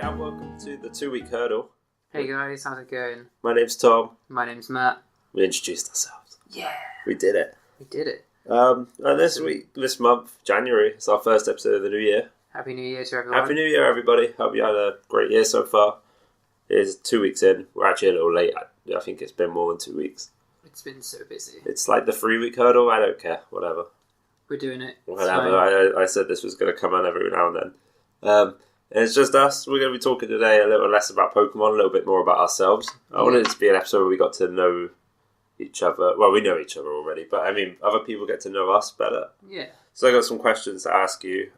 and welcome to the 2-week hurdle. Hey guys, how's it going? My name's Tom. My name's Matt. We introduced ourselves. Yeah. We did it. We did it. And this month, January, it's our first episode of the new year. Happy New Year to everyone. Happy New Year, everybody. Hope you had a great year so far. It's 2 weeks in. We're actually a little late. I think it's been more than 2 weeks. It's been so busy. It's like the 3-week hurdle. I don't care. Whatever. We're doing it. Whatever. I said this was going to come on every now and then. And it's just us. We're going to be talking today a little less about Pokemon, a little bit more about ourselves. I wanted it to be an episode where we got to know each other. Well, we know each other already, but I mean, other people get to know us better. Yeah. So I got some questions to ask you.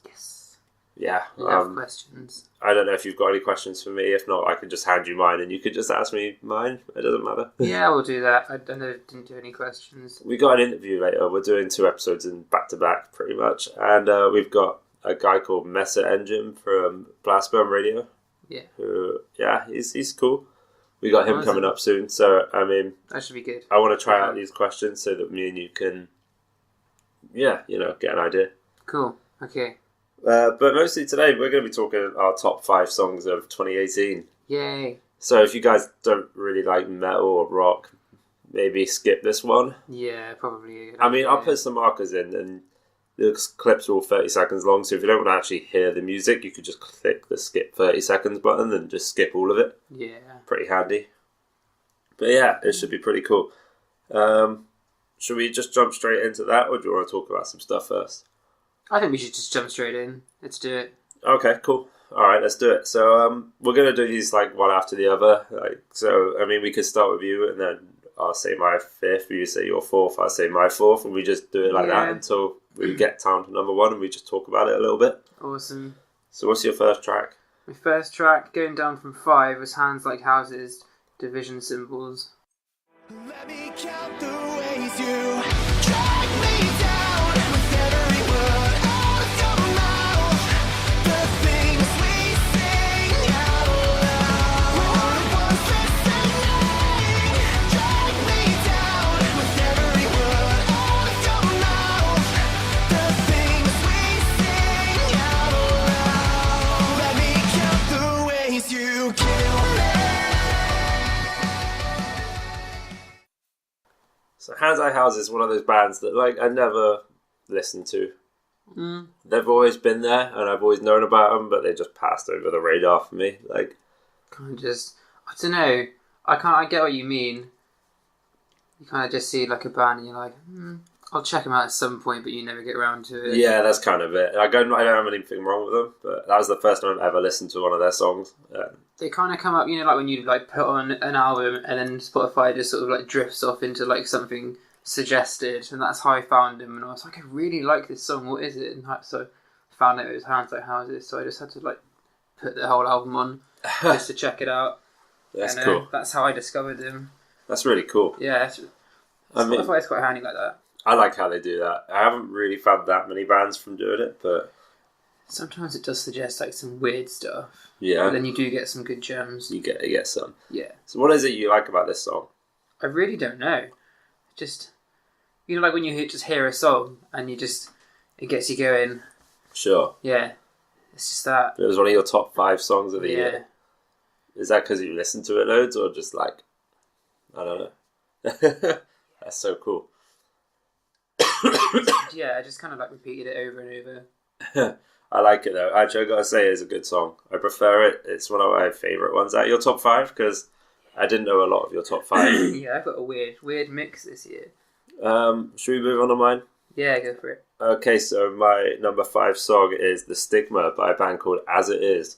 Yes. Yeah. Love questions. I don't know if you've got any questions for me. If not, I can just hand you mine and you could just ask me mine. It doesn't matter. Yeah, we'll do that. I didn't do any questions. We got an interview later. We're doing 2 episodes in back-to-back, pretty much. And we've got a guy called Messer Engine from Blastburn Radio. Yeah. Who, he's cool. We got him coming up soon. So, I mean, that should be good. I want to try out these questions so that me and you can, get an idea. Cool. Okay. But mostly today, we're going to be talking our top 5 songs of 2018. Yay. So if you guys don't really like metal or rock, maybe skip this one. Yeah, probably. I mean, I'll put some markers in, and the clips are all 30 seconds long, so if you don't want to actually hear the music, you could just click the skip 30 seconds button and just skip all of it. Yeah. Pretty handy. But yeah, it should be pretty cool. Should we just jump straight into that, or do you want to talk about some stuff first? I think we should just jump straight in. Let's do it. Okay, cool. Alright, let's do it. So we're going to do these like one after the other. So, I mean, we could start with you, and then I'll say my 5th, you say your 4th, I'll say my 4th, and we just do it like that until we get down to number 1 and we just talk about it a little bit. Awesome. So what's your first track? My first track, going down from 5, was Hands Like Houses, Division Symbols. Let me count the ways you drag me down with every word out of your mouth. The things we sing out loud. We're the ones listening. Drag me down with every word out of your mouth. The things we sing out loud. Let me count the ways you kill me. So Hands Like Houses is one of those bands that I never listened to. Mm. They've always been there and I've always known about them, but they just passed over the radar for me. I don't know. I get what you mean. You kind of just see like a band and you're like, I'll check them out at some point, but you never get around to it. Yeah, that's kind of it. I don't have anything wrong with them, but that was the first time I've ever listened to one of their songs. They kind of come up, like when you like put on an album and then Spotify just sort of like drifts off into like something suggested, and that's how I found them. And I was like, I really like this song. What is it? And so I found out it was Hands Like Houses, so I just had to like put the whole album on just to check it out. That's cool. That's how I discovered them. That's really cool. Yeah, Spotify is quite handy like that. I like how they do that. I haven't really found that many bands from doing it, but sometimes it does suggest like some weird stuff. Yeah. But then you do get some good gems. You get some. Yeah. So what is it you like about this song? I really don't know. Just, like when you just hear a song and it gets you going. Sure. Yeah. It's just that. It was one of your top 5 songs of the year. Is that because you listened to it loads or just I don't know. That's so cool. Yeah, I just kind of repeated it over and over. I like it though. Actually, I gotta say, it's a good song. I prefer it. It's one of my favourite ones. Out of your top 5, because I didn't know a lot of your top 5. Yeah, I've got a weird mix this year. Should we move on to mine? Yeah, go for it. Okay, so my number 5 song is The Stigma by a band called As It Is.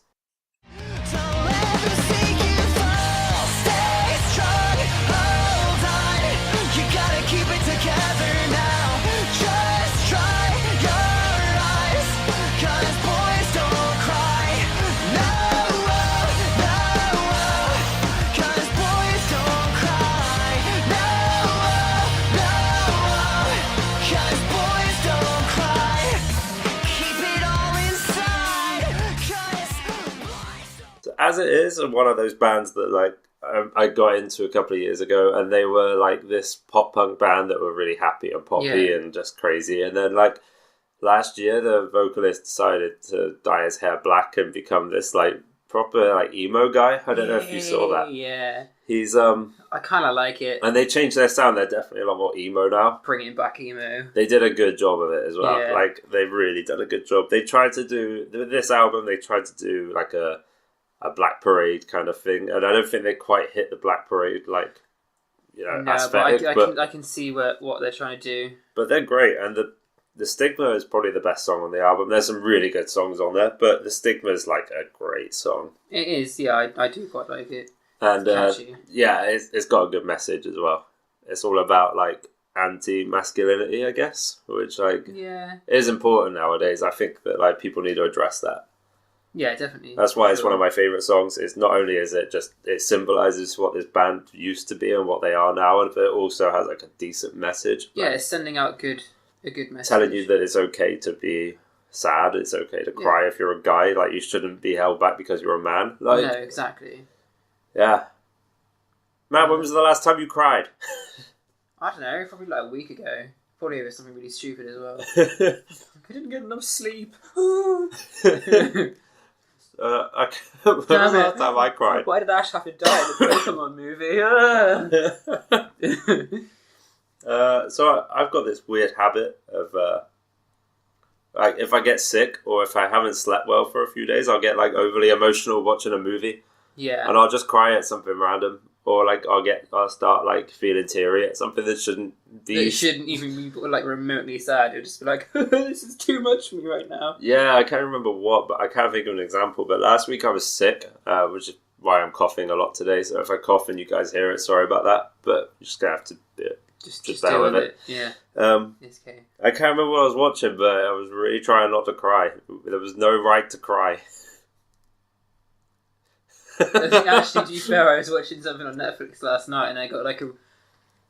As It Is are one of those bands that I got into a couple of years ago, and they were this pop punk band that were really happy and poppy and just crazy. And then last year the vocalist decided to dye his hair black and become this like proper like emo guy. I don't know if you saw that. Yeah. He's I kind of like it. and they changed their sound. They're definitely a lot more emo now. Bringing back emo. They did a good job of it as well. Yeah. Like they've really done a good job. They tried to do with this album. They tried to do like a Black Parade kind of thing, and I don't think they quite hit the Black Parade like aesthetic. But I can see what they're trying to do. But they're great, and the Stigma is probably the best song on the album. There's some really good songs on there, but the Stigma is like a great song. It is, yeah. I do quite like it. And It's catchy. it's got a good message as well. It's all about like anti-masculinity, I guess, which like Yeah. is important nowadays. I think that like people need to address that. Yeah, definitely. That's why it's one of my favourite songs. It's not only is it just it symbolises what this band used to be and what they are now, but it also has like a decent message. Yeah, like, it's sending out a good message. telling you that it's okay to be sad. It's okay to cry if you're a guy. Like you shouldn't be held back because you're a man. Like No, exactly. yeah. Matt, when was the last time you cried? I don't know, probably like a week ago. Probably over something really stupid as well. I didn't get enough sleep. I can't remember the last time I cried. Why did Ash have to die in the Pokemon movie? So I've got this weird habit of like if I get sick or if I haven't slept well for a few days, I'll get like overly emotional watching a movie, Yeah. and I'll just cry at something random, or like I'll start like feeling teary at something that shouldn't be. It shouldn't even be like remotely sad. It'll just be like, this is too much for me right now. Yeah, I can't remember what, but I can't think of an example. But last week I was sick, which is why I'm coughing a lot today. So if I cough and you guys hear it, sorry about that. But you're just gonna have to just bear deal with it. Yeah. It's okay. I can't remember what I was watching, but I was really trying not to cry. There was no right to cry. I think actually, to be fair, I was watching something on Netflix last night, and I got like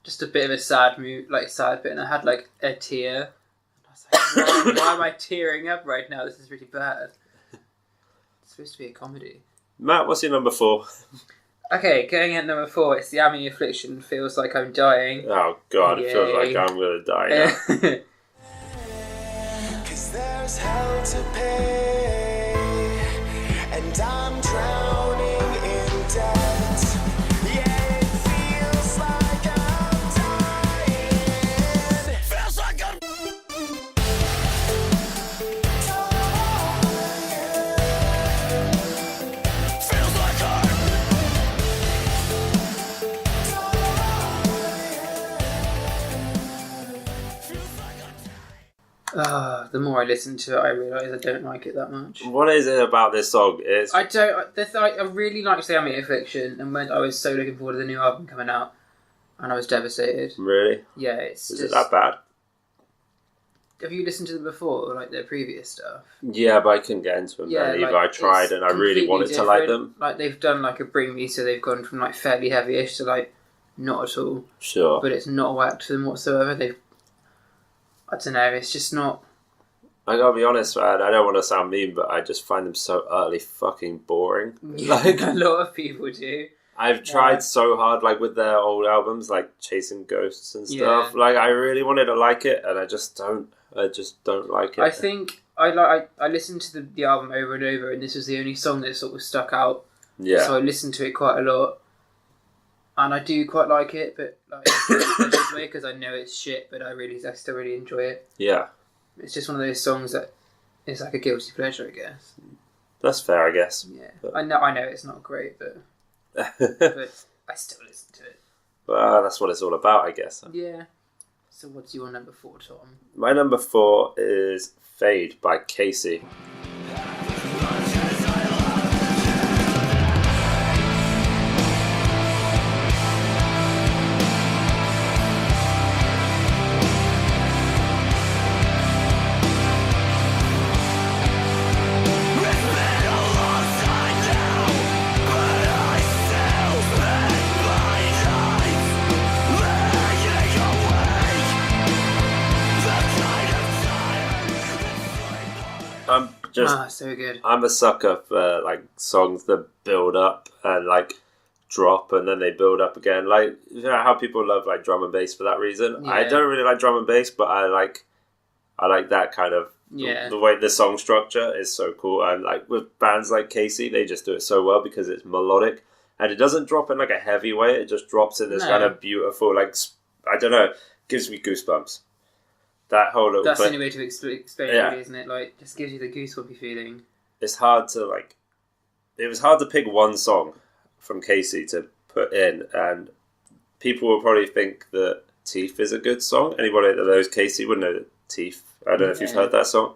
just a bit of a sad mood, like sad bit, and I had like a tear. And I was like, why am I tearing up right now? This is really bad. It's supposed to be a comedy. Matt, what's your number 4? Okay, going at number 4, it's the Amity Affliction. Feels like I'm dying. Oh god, it feels like Yay. I'm gonna die now. 'Cause there's hell to pay, and I'm drowning in debt. Yeah, it feels like I'm dying. Feels like I'm feels like The more I listen to it, I realise I don't like it that much. What is it about this song? It's I really liked the Amity Affliction, and when I was so looking forward to the new album coming out, and I was devastated. really? Yeah, it's Is just... it that bad? Have you listened to them before, like their previous stuff? Yeah, but I couldn't get into them then either. I tried and I really wanted to like them. Like they've done like a Bring Me, so they've gone from like fairly heavy-ish to like not at all. Sure. But it's not whacked to them whatsoever. I don't know, it's just not... I gotta be honest, man, I don't want to sound mean, but I just find them so utterly fucking boring. Like, a lot of people do. I've tried so hard, like, with their old albums, like Chasing Ghosts and stuff. Yeah. Like, I really wanted to like it, and I just don't like it. I think I listened to the album over and over, and this was the only song that sort of stuck out. Yeah. So I listened to it quite a lot, and I do quite like it, but like because I know it's shit, but I still really enjoy it. Yeah. It's just one of those songs that is like a guilty pleasure, I guess. That's fair, I guess. Yeah, But... I know it's not great, but I still listen to it. Well, that's what it's all about, I guess. Yeah. So what's your number 4, Tom? My number 4 is Fade by Casey. So good. I'm a sucker for like songs that build up and like drop and then they build up again. Like, you know how people love like drum and bass for that reason. Yeah. I don't really like drum and bass, but I like that kind of Yeah. The way the song structure is so cool, and like with bands like Casey, they just do it so well because it's melodic, and it doesn't drop in like a heavy way. It just drops in this kind of beautiful, like, I don't know, gives me goosebumps. That whole little That's the clip. only way to explain it, really, isn't it? Like, just gives you the goosebumpy feeling. It's hard to like. It was hard to pick one song from Casey to put in, and people will probably think that Teeth is a good song. Anybody that knows Casey would know that Teeth. I don't know if you've heard that song,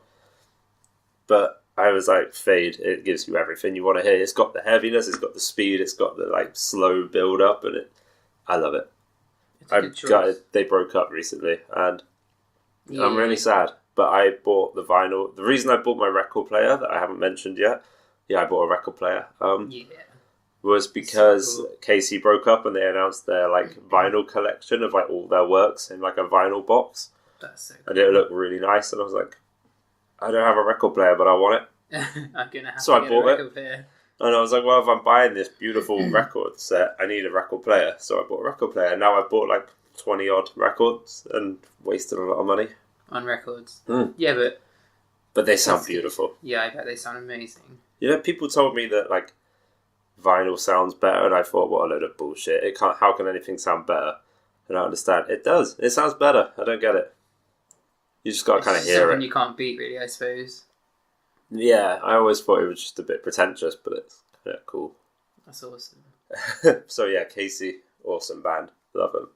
but I was like, Fade. It gives you everything you want to hear. It's got the heaviness, it's got the speed, it's got the like slow build up, and I love it. I'm gutted they broke up recently, and I'm really sad. But I bought the vinyl. The reason I bought my record player that I haven't mentioned yet, I bought a record player. Was because so cool. Casey broke up and they announced their like vinyl collection of like all their works in like a vinyl box. That's so cool. And it looked really nice, and I was like, I don't have a record player, but I want it. I'm gonna have so to I bought a record player. And I was like, well, if I'm buying this beautiful record set, I need a record player. So I bought a record player. And now I've bought like 20 odd records and wasted a lot of money on records. Yeah, but they sound beautiful. Yeah, I bet they sound amazing. You know, people told me that like vinyl sounds better, and I thought, what a load of bullshit. It can't. How can anything sound better? I don't understand. It does. It sounds better. I don't get it. You just got to kind of hear it. You can't beat, really, I suppose. Yeah, I always thought it was just a bit pretentious, but it's kind of cool. That's awesome. So yeah, Casey, awesome band. Love them.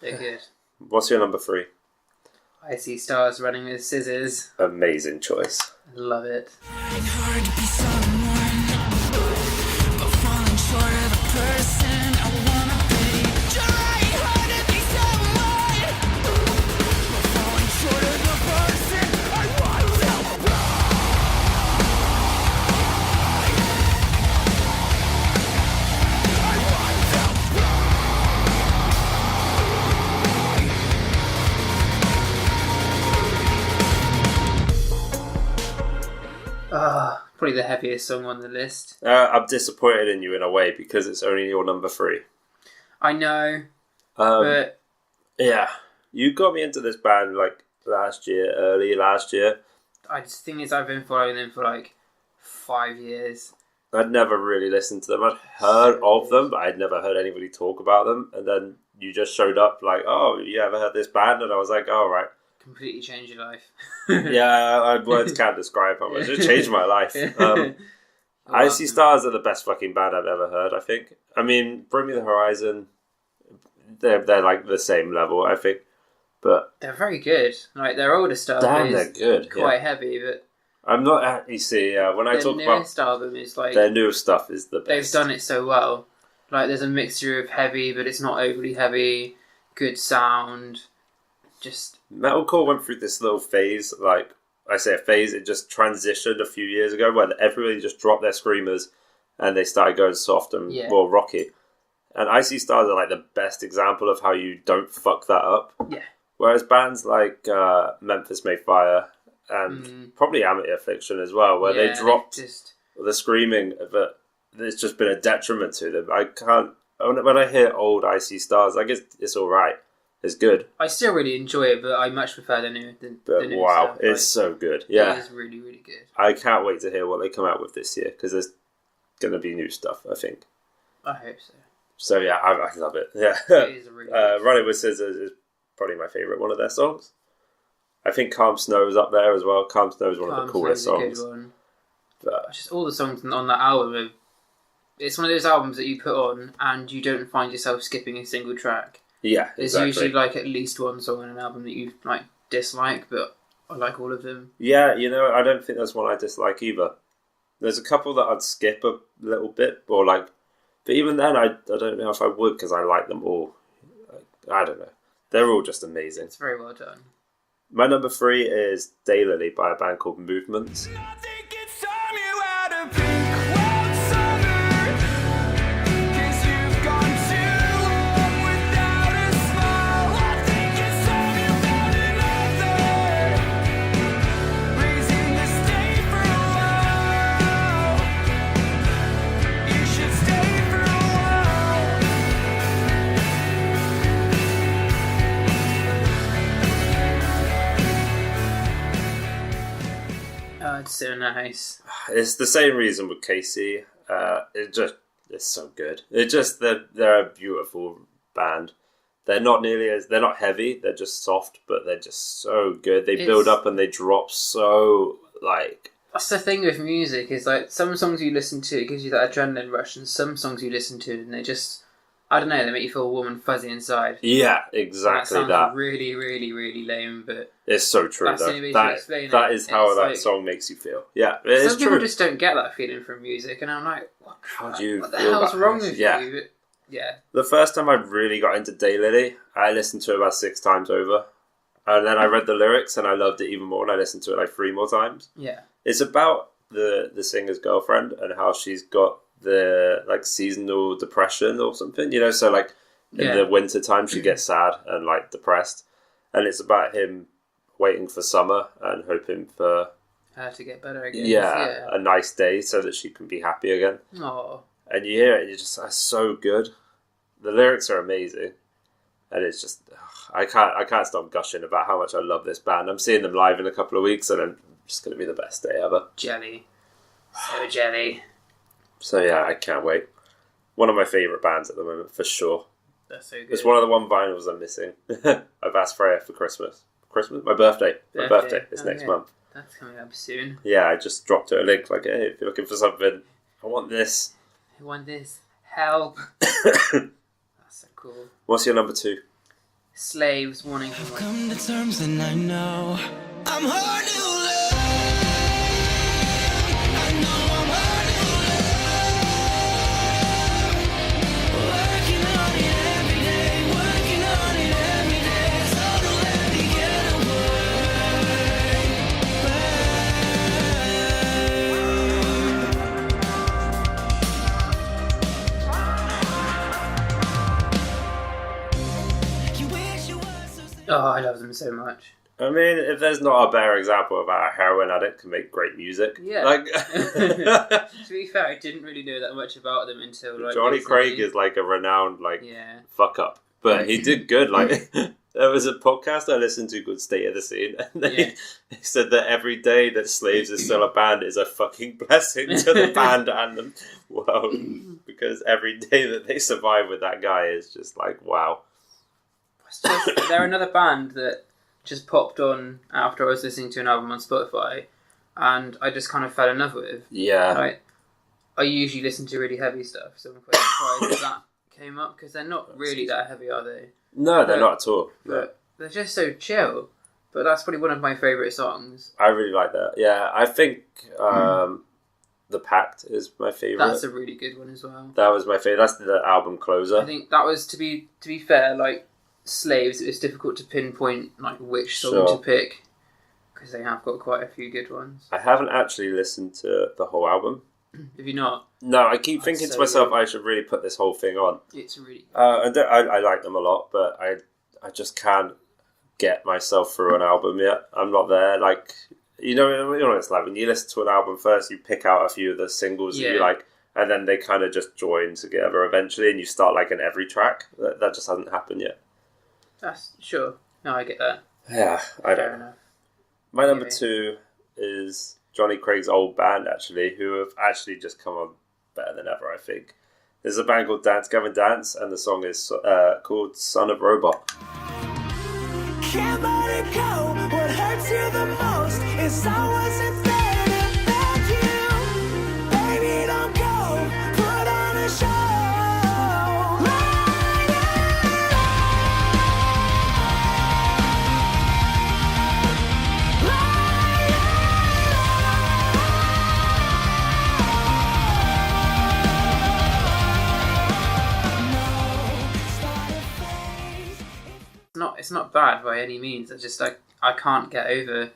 They're good. What's your number 3? I See Stars Running with Scissors. Amazing choice. Love it. Trying hard to be someone, but falling short of the person I wanna be. Trying hard to be someone, but falling short of the person I want to be. Probably the heaviest song on the list. I'm disappointed in you in a way because it's only your number 3. I know, but yeah, you got me into this band like early last year. The thing is, I've been following them for like 5 years. I'd never really listened to them. I'd heard of them, but I'd never heard anybody talk about them. And then you just showed up like, oh, you ever heard this band? And I was like, oh, right. Completely changed your life. Yeah, words can't describe how much. It changed my life. I See Stars are the best fucking band I've ever heard, I think. I mean, Bring Me the Horizon, they're like the same level, I think. But they're very good. Like, their older stuff they're good. Quite heavy, but I'm not. You see, when I talk about their newest album is like their new stuff is the best. They've done it so well. Like, there's a mixture of heavy, but it's not overly heavy. Good sound. Just metalcore went through this little phase. Like I say, a phase. It just transitioned a few years ago where everybody just dropped their screamers and they started going soft and more rocky. And I See Stars are like the best example of how you don't fuck that up. Yeah. Whereas bands like Memphis May Fire and probably Amity Affliction as well, where they dropped the screaming, but it's just been a detriment to them. I can't. When I hear old I See Stars, I guess it's all right. It's good. I still really enjoy it, but I much prefer the new. But wow, stuff. It's so good. Yeah, it is really, really good. I can't wait to hear what they come out with this year because there's going to be new stuff. I think. I hope so. So yeah, I love it. Yeah, it is a really Running with Scissors is probably my favourite one of their songs. I think Calm Snow is up there as well. Calm Snow is one of the coolest songs. A good one. But just all the songs on that album. It's one of those albums that you put on and you don't find yourself skipping a single track. Yeah, There's usually like at least one song on an album that you like dislike, but I like all of them. Yeah, I don't think there's one I dislike either. There's a couple that I'd skip a little bit, or like, but even then, I don't know if I would because I like them all. I don't know. They're all just amazing. It's very well done. My number 3 is Daylily by a band called Movements. Oh, it's so nice. It's the same reason with Casey. It's so good. They're a beautiful band. They're not heavy. They're just soft, but they're just so good. They build up and they drop so like. That's the thing with music is like some songs you listen to, it gives you that adrenaline rush, and some songs you listen to and they just, I don't know, they make you feel warm and fuzzy inside. Yeah, exactly that. Sounds really, really, really lame, but it's so true. That's Though. the only way to explain it. That is how It's that like, song makes you feel. Yeah, it is some people true. just don't get that feeling from music, and I'm like, what the feel hell's about wrong this? with Yeah. you? Yeah. The first time I really got into Daylily, I listened to it about 6 times over. And then I read the lyrics and I loved it even more, and I listened to it like 3 more times. Yeah. It's about the singer's girlfriend and how she's got the like seasonal depression or something, you know, so like in the winter time she gets sad and like depressed, and it's about him waiting for summer and hoping for her to get better again. a nice day so that she can be happy again. Oh. And you hear it and you're just that's so good. The lyrics are amazing, and it's just I can't stop gushing about how much I love this band. I'm seeing them live in a couple of weeks and it's just going to be the best day ever. Jelly. So jelly. So yeah, I can't wait. One of my favourite bands at the moment, for sure. That's so good. It's one of the vinyls I'm missing. I've asked Freya for Christmas. My birthday. My birthday is next month. That's coming up soon. Yeah, I just dropped her a link like, hey, if you're looking for something, I want this. I want this. Help. That's so cool. What's your number 2? Slaves wanting to I've come to terms and I know I'm hard to love. I know I'm hard to love. Working on it every day, working on it every day. So don't let me get away. You wish you were so simple. Oh, I love them so much. I mean, if there's not a better example of how a heroin addict can make great music. Yeah. Like, To be fair, I didn't really know that much about them until like Johnny recently. Craig is like a renowned Yeah. fuck up. But he did good. Like, there was a podcast I listened to called State of the Scene, and they said that every day that Slaves is still a band is a fucking blessing to the band and the world, because every day that they survive with that guy is just like, wow. It's just, they're another band that just popped on after I was listening to an album on Spotify, and I just kind of fell in love with. Yeah. I usually listen to really heavy stuff, so I'm quite surprised that came up, because they're not really that heavy, are they? No, they're not at all. But they're just so chill. But that's probably one of my favourite songs. I really like that. Yeah, I think The Pact is my favourite. That's a really good one as well. That was my favourite. That's the album closer. I think that was, to be fair, like Slaves, it was difficult to pinpoint like which song to pick, because they have got quite a few good ones. I haven't actually listened to the whole album. Have you not? No, I keep thinking so to myself, good. I should really put this whole thing on. It's really good. I like them a lot, but I just can't get myself through an album yet. I'm not there. Like, you know what it's like when you listen to an album first, you pick out a few of the singles that you like, and then they kind of just join together eventually, and you start liking every track. That just hasn't happened yet. That's sure. No, I get that. Yeah, I Fair don't know. enough. My number 2 is Johnny Craig's old band, actually, who have actually just come on better than ever, I think. There's a band called Gavin, and the song is called Son of Robot. Can't let it go. What hurts you the most is I wasn't there to beg you. Baby, don't go. Put on a show. It's not bad by any means. I just I can't get over.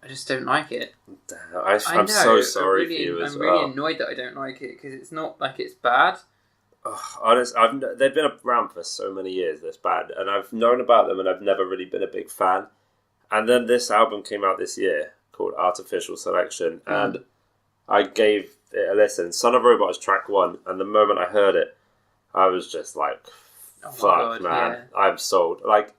I just don't like it. I'm so sorry for you as well. I'm really annoyed that I don't like it, because it's not like it's bad. Honest, they've been around for so many years, this band, and I've known about them, and I've never really been a big fan. And then this album came out this year called Artificial Selection, and I gave it a listen. Son of Robot is track 1, and the moment I heard it, I was just like, fuck, man, I'm sold. Like,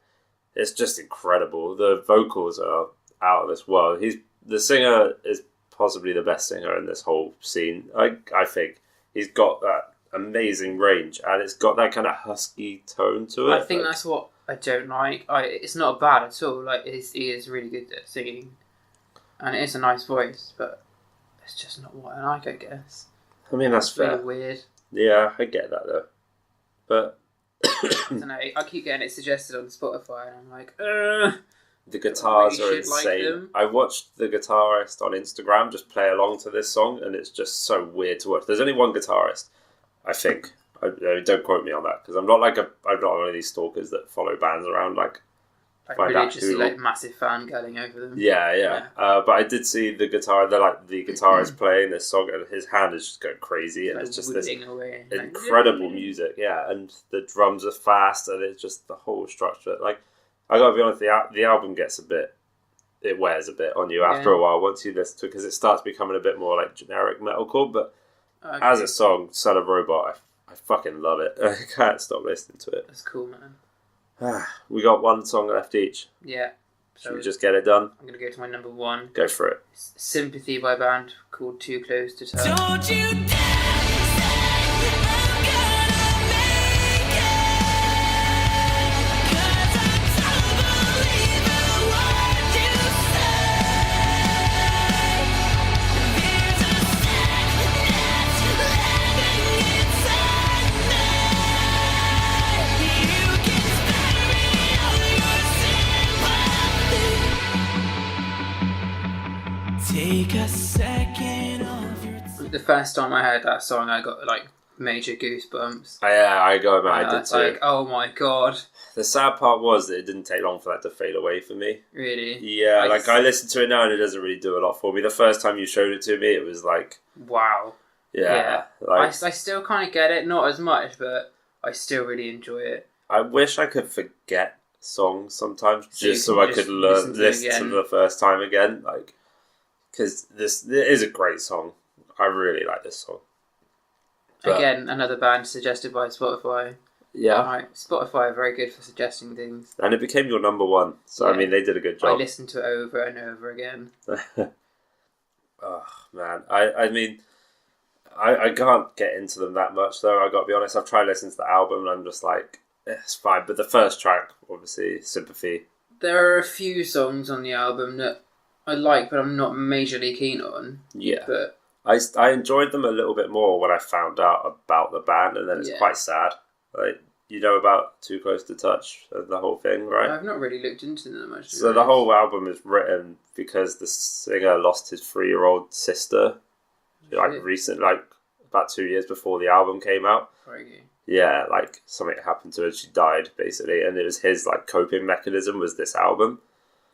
it's just incredible. The vocals are out of this world. the singer is possibly the best singer in this whole scene. I think he's got that amazing range, and it's got that kind of husky tone to it. I think that's what I don't like. It's not bad at all. Like he is really good at singing, and it is a nice voice, but it's just not what I like, I guess. I mean, that's fair. Really weird. Yeah, I get that though, but I don't know. I keep getting it suggested on Spotify, and I'm like, ugh. the guitars really are should like insane. them. I watched the guitarist on Instagram just play along to this song, and it's just so weird to watch. There's only one guitarist, I think. Don't quote me on that, because I'm not one of these stalkers that follow bands around like find out religiously, who. like massive fangirling over them. Yeah. But I did see the guitarist playing this song, and his hand is just going crazy, and Like it's just this away, incredible music. Yeah, and the drums are fast, and it's just the whole structure. Like, I gotta be honest, the album gets it wears a bit on you after a while once you listen to it, because it starts becoming a bit more like generic metalcore. But as a song, Son of Robot, I fucking love it. I can't stop listening to it. That's cool, man. We got one song left each. Yeah. Should we just get it done? I'm going to go to my number one. Go for it. Sympathy by a band called Too Close to Touch. Don't you dare say I'm gonna make it, 'cause I don't believe a word you say. There's a sadness living inside me. You can spare me all your sympathy. Take a second of your time. The first time I heard that song, I got like major goosebumps. I go, man. I did It's too. like, oh my god. The sad part was that it didn't take long for that to fade away for me. Really? Yeah, I listen to it now and it doesn't really do a lot for me. The first time you showed it to me, it was like, Wow. yeah. I Like, still kind of get it, not as much, but I still really enjoy it. I wish I could forget songs sometimes So you just can so I just could listen to it listen to again. the first time again. Like, because it is a great song. I really like this song. But- Again, another band suggested by Spotify. Yeah. Right, Spotify are very good for suggesting things. And it became your number one. So, I Yeah. mean, they did a good I job. listen to it over and over again. Oh, man. I mean, I can't get into them that much, though. I got to be honest. I've tried listening to the album and I'm just like, it's fine. But the first track, obviously, Sympathy. There are a few songs on the album that I like, but I'm not majorly keen on. Yeah. But I enjoyed them a little bit more when I found out about the band, and then it's quite sad. Like, you know about Too Close to Touch and the whole thing, right? I've not really looked into them that much. So the whole album is written because the singer lost his 3-year-old sister, like about 2 years before the album came out. Crikey. Yeah, like something happened to her, she died basically, and it was his like coping mechanism was this album.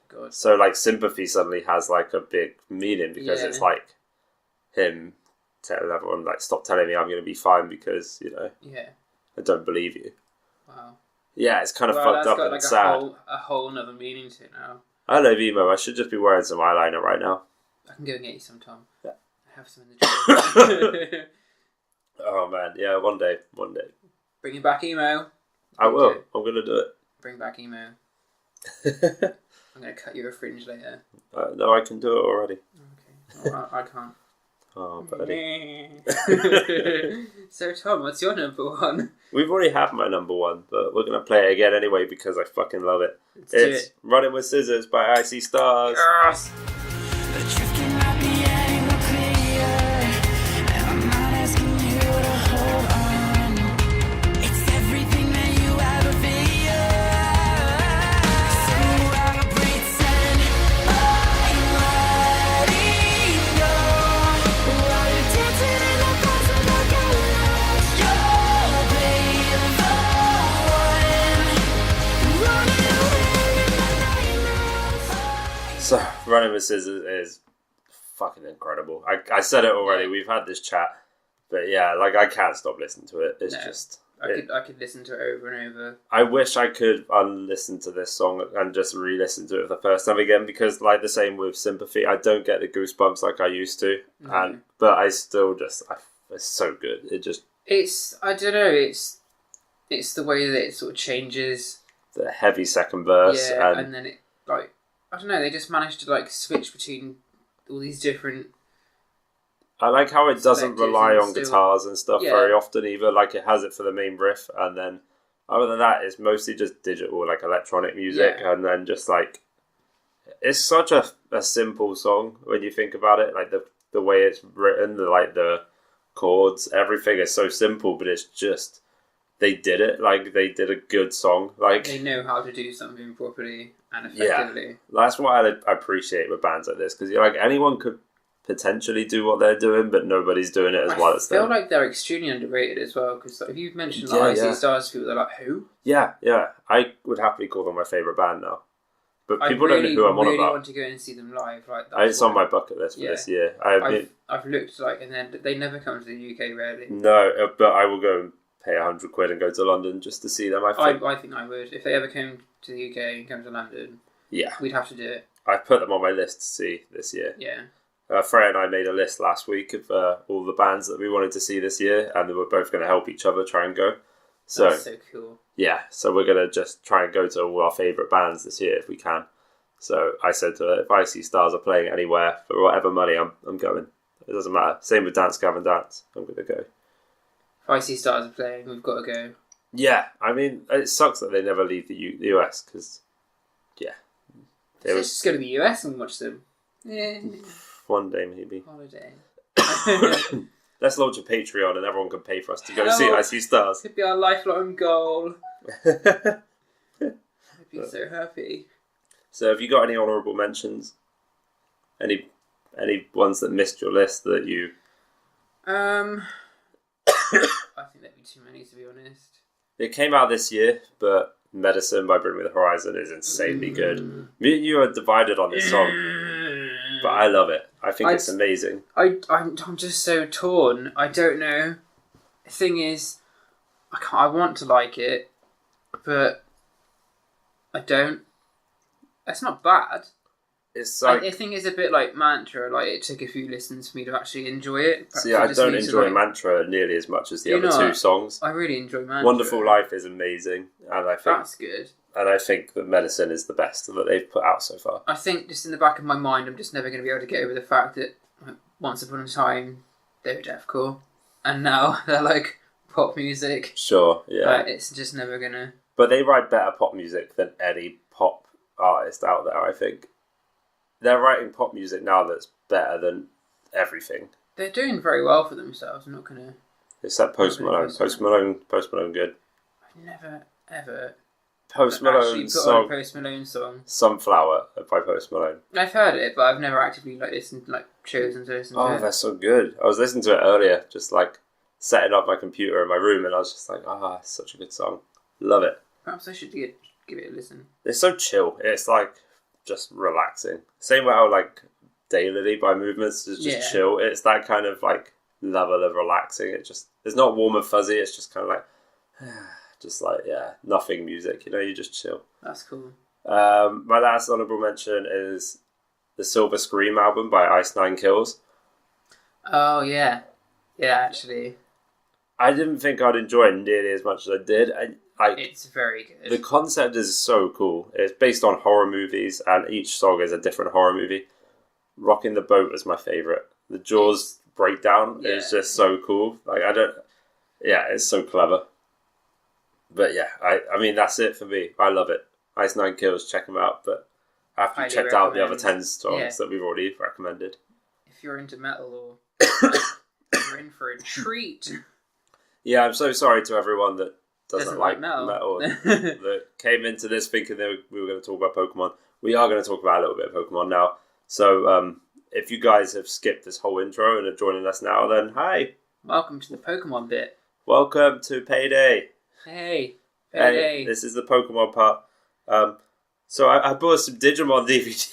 God. So like Sympathy suddenly has like a big meaning because it's like him telling everyone like, stop telling me I'm going to be fine because, you know, Yeah. I don't believe you. Wow. Yeah, it's kind of Well, fucked that's up got and like sad. a whole another meaning to it now. I love emo. I should just be wearing some eyeliner right now. I can go and get you some, Tom. Yeah. I have some in the drawer. Oh man, yeah, one day. Bringing back emo. I will. Okay. I'm gonna do Bring back emo. it. I'm going to cut you a fringe later. No, I can do it already. Okay. Well, I can't. Oh, buddy. So, Tom, what's your number one? We've already had my number one, but we're gonna play it again anyway because I fucking love it. Let's do It's it. Running with Scissors by Icy Stars. Yes! The truth cannot be any more clear, and I'm not asking you to hold on. It's everything that you ever feared. So I'll pretend I'm letting go while you're dancing in the possible colors. You'll be the one running away in the nightmares. So, Running with Scissors is fucking incredible. I said it already. Yeah. We've had this chat, but yeah, like I can't stop listening to it. It's No. just. I could listen to it over and over. I wish I could unlisten to this song and just re-listen to it for the first time again because, like the same with Sympathy, I don't get the goosebumps like I used to, No. but I still just it's so good. It just It's, I don't know, it's the way that it sort of changes. the heavy second verse Yeah, and and then it, like, I don't know, they just managed to, like, switch between all these different. I like how it doesn't Selectors rely and on still- guitars and stuff Yeah. very often either. Like, it has it for the main riff, and then other than that, it's mostly just digital, like electronic music, Yeah. and then just like it's such a simple song when you think about it. Like the way it's written, the chords, everything is so simple, but it's just they did it. Like, they did a good song. Like, They know how to do something properly and Yeah. effectively. that's what I appreciate with bands like this, because you're like, anyone could potentially do what they're doing, but nobody's doing it as well as I feel them. like they're extremely underrated as well, because like, if you mentioned Yeah, like, I yeah. See Stars, people are like, who? Yeah, I would happily call them my favourite band now. But I people really, don't know who I'm on really about. want to go and see them live. Like, It's on why- my bucket list for Yeah. this year. I've looked like, and then they never come to the UK rarely. No, but I will go and pay £100 and go to London just to see them. I think. I think I would if they ever came to the UK and come to London. Yeah, We'd have to do it. I've put them on my list to see this year. Yeah. Freya and I made a list last week of all the bands that we wanted to see this year, and we were both going to help each other try and go. So That's so cool. yeah, so we're going to just try and go to all our favourite bands this year if we can. So I said to her, if I See Stars are playing anywhere for whatever money, I'm going. It doesn't matter. Same with Dance Gavin Dance. I'm going to go. If I See Stars are playing, we've got to go. Yeah, I mean, it sucks that they never leave the US, because, yeah. Let's just go to the US and watch them. Yeah. One day, maybe. Holiday. Let's launch a Patreon and everyone can pay for us to go Help. see I See Stars. Could be our lifelong goal. I'd be so happy. So have you got any honourable mentions? Any ones that missed your list that you... I think there'd be too many, to be honest. It came out this year, but Medicine by Bring Me the Horizon is insanely good. Me and you are divided on this song, but I love it. I think it's amazing. I'm just so torn. I don't know. The thing is, I want to like it, but I don't. It's not bad. It's like... I think it's a bit like Mantra. Like, it took a few listens for me to actually enjoy it. See, I don't enjoy Mantra nearly as much as the other two songs. I really enjoy Mantra. Wonderful Life is amazing, and That's good. I think that Medicine is the best that they've put out so far. I think just in the back of my mind, I'm just never going to be able to get over the fact that like, once upon a time they were deathcore, and now they're like pop music. Sure, yeah. It's just never gonna. But they write better pop music than any pop artist out there, I think. They're writing pop music now that's better than everything. They're doing very well for themselves. I'm not gonna. Except Post Malone. Post Malone good. I've never ever Post actually Malone's put on a song, Post Malone song. Sunflower by Post Malone. I've heard it, but I've never actively listened, chosen to listen to Oh, it. they're so good. I was listening to it earlier, just like setting up my computer in my room, and I was just like, it's such a good song. Love it. Perhaps I should give it a listen. It's so chill. It's like just relaxing. Same way how like Daylily by Movements is just chill. It's that kind of like level of relaxing. It's not warm and fuzzy. It's just kind of like, just like, nothing music. You just chill. That's cool. My last honourable mention is the Silver Scream album by Ice Nine Kills. Oh yeah, actually, I didn't think I'd enjoy it nearly as much as I did. it's very good. The concept is so cool. It's based on horror movies, and each song is a different horror movie. Rocking the Boat was my favourite. The Jaws breakdown is just so cool. It's so clever. But yeah, I mean, that's it for me. I love it. Ice Nine Kills, check them out. But after you checked out the other 10 songs that we've already recommended. If you're into metal, or you're in for a treat. Yeah, I'm so sorry to everyone that doesn't like metal. that came into this thinking that we were going to talk about Pokemon. We are going to talk about a little bit of Pokemon now. So if you guys have skipped this whole intro and are joining us now, then hi. Welcome to the Pokemon bit. Welcome to Payday. Hey. Hey, this is the Pokemon part. So I bought some Digimon DVDs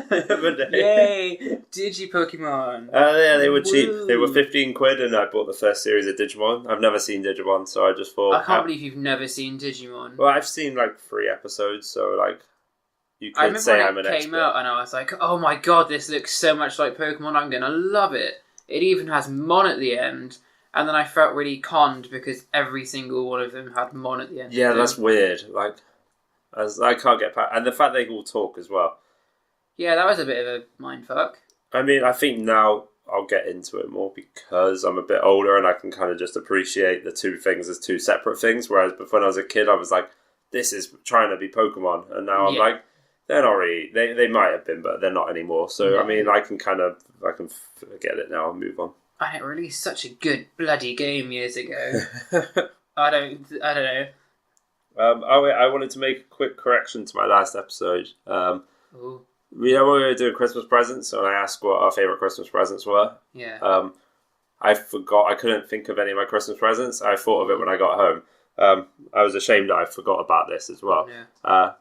the other day. Yay! Digi-Pokemon. Yeah, they were cheap. Woo. They were £15 and I bought the first series of Digimon. I've never seen Digimon, so I just thought... I can't believe you've never seen Digimon. Well, I've seen 3 episodes, so you I could say I'm remember an when it expert. came out and I was like, oh my god, this looks so much like Pokemon, I'm going to love it. It even has Mon at the end. And then I felt really conned because every single one of them had Mon at the end. Yeah, that's weird. I can't get past... And the fact they all talk as well. Yeah, that was a bit of a mindfuck. I mean, I think now I'll get into it more because I'm a bit older and I can kind of just appreciate the two things as two separate things. Whereas before when I was a kid, I was like, this is trying to be Pokemon. And now I'm like, they're not really, they might have been, but they're not anymore. So, I mean, I can forget it now and move on. I released such a good bloody game years ago. I don't know. I wanted to make a quick correction to my last episode. Ooh. We were doing Christmas presents, and I asked what our favourite Christmas presents were. Yeah. I forgot. I couldn't think of any of my Christmas presents. I thought of it when I got home. I was ashamed that I forgot about this as well. Yeah.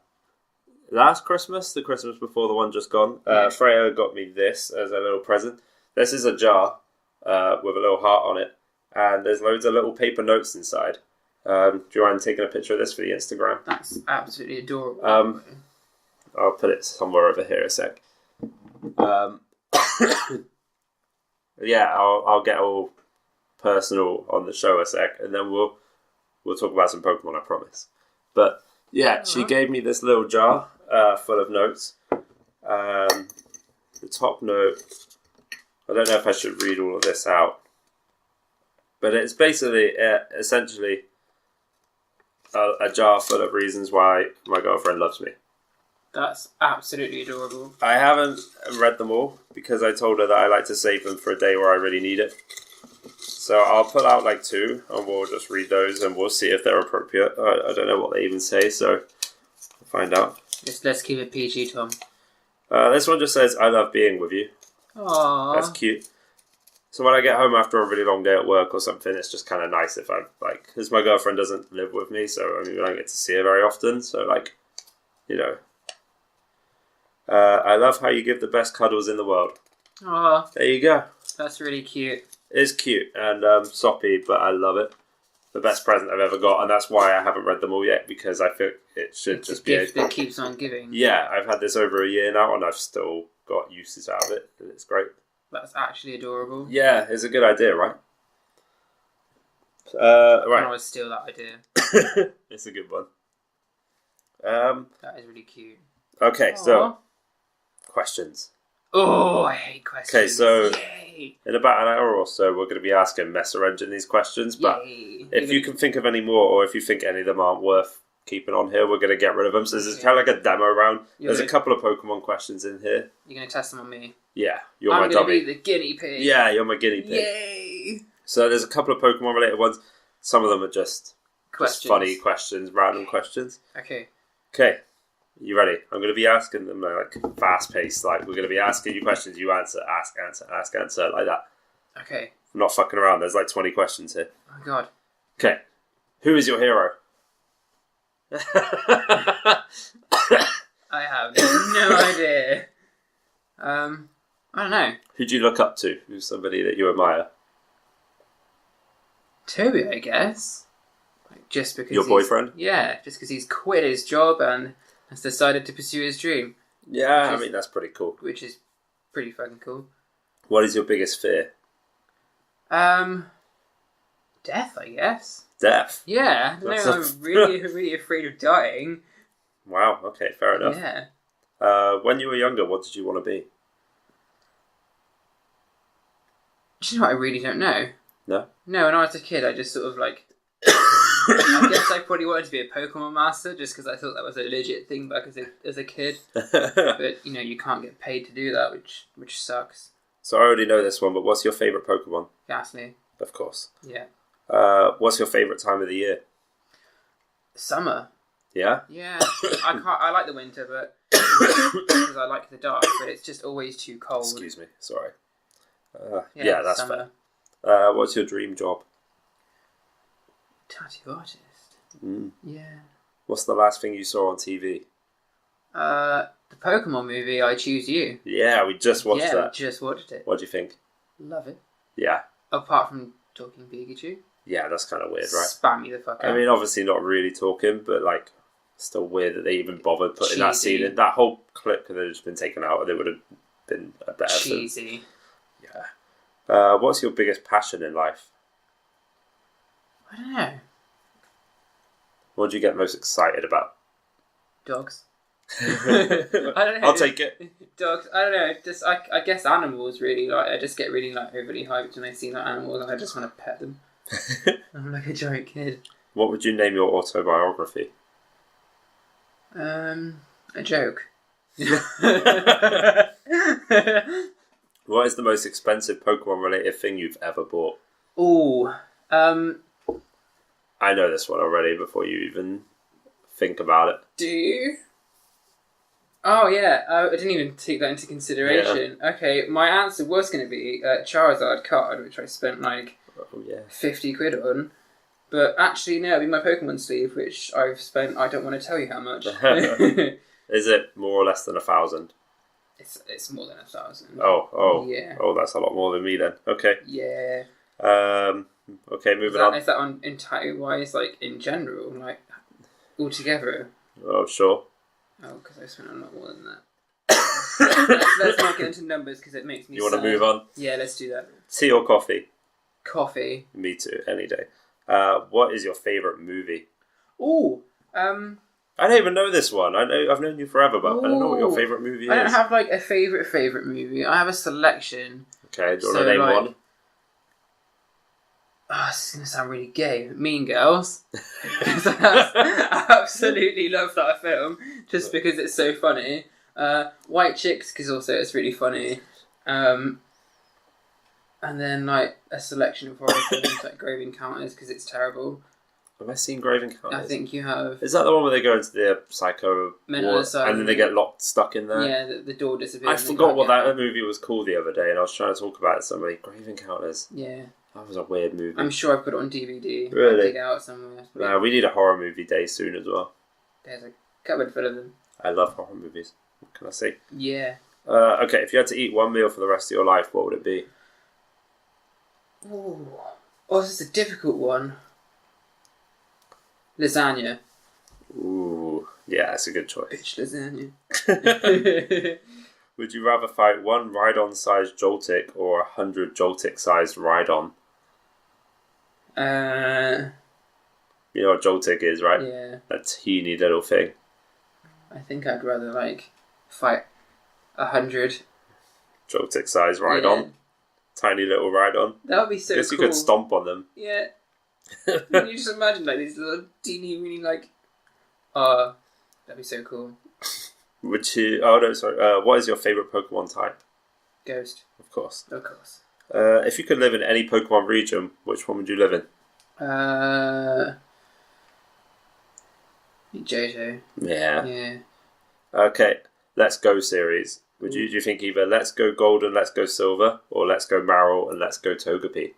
Last Christmas, the Christmas before the one just gone, Freya got me this as a little present. This is a jar with a little heart on it, and there's loads of little paper notes inside. Do you mind taking a picture of this for the Instagram? That's absolutely adorable. I'll put it somewhere over here a sec. Yeah, I'll get all personal on the show a sec, and then we'll talk about some Pokemon, I promise. But yeah, she gave me this little jar full of notes. The top note, I don't know if I should read all of this out, but it's basically essentially a jar full of reasons why my girlfriend loves me. That's absolutely adorable. I haven't read them all because I told her that I like to save them for a day where I really need it. So I'll put out like 2 and we'll just read those and we'll see if they're appropriate. I don't know what they even say, so we'll find out. Let's keep it PG, Tom. This one just says, I love being with you. Aww. That's cute. So when I get home after a really long day at work or something, it's just kind of nice if I, like, because my girlfriend doesn't live with me, so I don't get to see her very often, so, like, you know. I love how you give the best cuddles in the world. Aww. There you go. That's really cute. It's cute and soppy, but I love it. The best present I've ever got, and that's why I haven't read them all yet, because I think it should It's just a be gift that keeps on giving. Yeah, I've had this over a year now, and I've still got uses out of it, and it's great. That's actually adorable. Yeah, it's a good idea, right? I Right. would steal that idea. It's a good one. That is really cute. Okay, so questions. Oh, I hate questions. Okay, so Yay. in about an hour or so, we're going to be asking Messer Engine these questions. But Yay. if you can think of any more, or if you think any of them aren't worth keeping on here, we're going to get rid of them. So this is kind of like a demo round. There's a couple of Pokemon questions in here. You're going to test them on me? Yeah, you're I'm my going to dummy. be the guinea pig. Yeah, you're my guinea pig. Yay. So there's a couple of Pokemon related ones. Some of them are just funny questions, random questions. Okay. Okay, you ready? I'm going to be asking them like fast paced. Like we're going to be asking you questions. You answer, ask, answer, like that. Okay. I'm not fucking around. There's like 20 questions here. Oh my god. Okay, who is your hero? I have no idea. I don't know. Who do you look up to? Who's somebody that you admire? Toby, I guess. Like, just because Your boyfriend? Yeah, just because he's quit his job and has decided to pursue his dream. Yeah, I mean that's pretty cool. Which is pretty fucking cool. What is your biggest fear? Death, I guess. Death. Yeah, no, I'm really, really afraid of dying. Wow. Okay, fair enough. Yeah. When you were younger, what did you want to be? Do you know what? I really don't know. No. No, when I was a kid, I just sort of like. I guess I probably wanted to be a Pokemon master just because I thought that was a legit thing back as a kid. But you know, you can't get paid to do that, which sucks. So I already know this one, but what's your favourite Pokemon? Ghastly. Of course. Yeah. What's your favourite time of the year? Summer. Yeah? Yeah. I like the winter, but because I like the dark, but it's just always too cold. Excuse me. Sorry. Yeah, that's summer. fair. What's your dream job? Tattoo artist. Yeah. What's the last thing you saw on TV? The Pokemon movie, I Choose You. Yeah, we just watched that. Yeah, we just watched it. What do you think? Love it. Yeah. Apart from talking Pikachu. Yeah, that's kind of weird, right? Spam me the fuck out. I mean, obviously not really talking, but like, still weird that they even bothered putting that Cheesy. scene in. That whole clip could have just been taken out and it would have been a better film. Cheesy. Yeah. What's your biggest passion in life? I don't know. What do you get most excited about? Dogs. I don't know. I'll take it. Dogs. I don't know. Just I guess animals really like. I just get really like overly hyped when I see like animals, and I just want to pet them. I'm like a giant kid. What would you name your autobiography? A joke. What is the most expensive Pokemon-related thing you've ever bought? Ooh. I know this one already before you even think about it. Do you? Oh yeah, I didn't even take that into consideration. Yeah. Okay, my answer was going to be a Charizard card, which I spent like 50 quid on. But actually, no, it'd be my Pokemon sleeve, which I've spent, I don't want to tell you how much. Is it more or less than 1,000? It's more than 1,000. Oh. Yeah. Oh, that's a lot more than me then. Okay. Yeah. Okay, moving on. Is that on entire-wise, like, in general, like, altogether? Oh, sure. Oh, because I spent a lot more than that. let's not get into numbers because it makes me You want to move on? Yeah, let's do that. Tea or coffee? Coffee. Me too, any day. What is your favourite movie? Ooh, I don't even know this one. I've known you forever, but I don't know what your favourite movie is. I don't have like a favourite movie. I have a selection. Okay, do you want to name one? Oh, this is going to sound really gay. Mean Girls. I absolutely love that film just because it's so funny. White Chicks because also it's really funny. And then like a selection of horror films like Grave Encounters because it's terrible. Have I seen Grave Encounters? I think you have. Is that the one where they go into the psycho mental asylum and then they get stuck in there? Yeah, the door disappears. I forgot what that movie was called the other day, and I was trying to talk about it to somebody. Grave Encounters. Yeah. That was a weird movie. I'm sure I put it on DVD. Really? I'll dig it out somewhere. No, we need a horror movie day soon as well. There's a cupboard full of them. I love horror movies. What can I say? Yeah. Okay, if you had to eat one meal for the rest of your life, what would it be? Ooh. Oh, this is a difficult one. Lasagna. Ooh, yeah, that's a good choice. Bitch lasagna. Would you rather fight one Rhydon-sized Joltik or 100 Joltik-sized Rhydon? You know what Joltik is, right? Yeah. That teeny little thing. I think I'd rather, like, fight 100. Joltik-sized Rhydon. Yeah. Tiny little Rhydon. That would be so cool. I guess you could stomp on them. Yeah. Can you just imagine, like, these little teeny, really, like... Oh, that'd be so cool. Would you... Oh, no, sorry. What is your favourite Pokemon type? Ghost. Of course. Of course. If you could live in any Pokemon region, which one would you live in? Johto. Yeah. Yeah. Okay, Let's Go series. Do you think either Let's Go Gold and Let's Go Silver, or Let's Go Marill and Let's Go Togepi?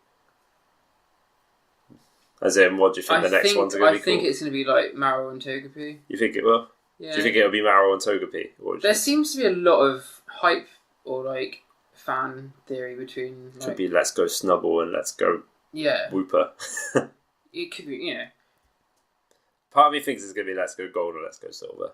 As in, what do you think the next ones are going to be called? I think it's going to be like Marill and Togepi. You think it will? Yeah. Do you think it'll be Marill and Togepi? There seems to be a lot of hype or like fan theory between. Like, could be Let's Go Snubble and Let's Go Wooper. It could be, you know. Part of me thinks it's going to be Let's Go Gold or Let's Go Silver.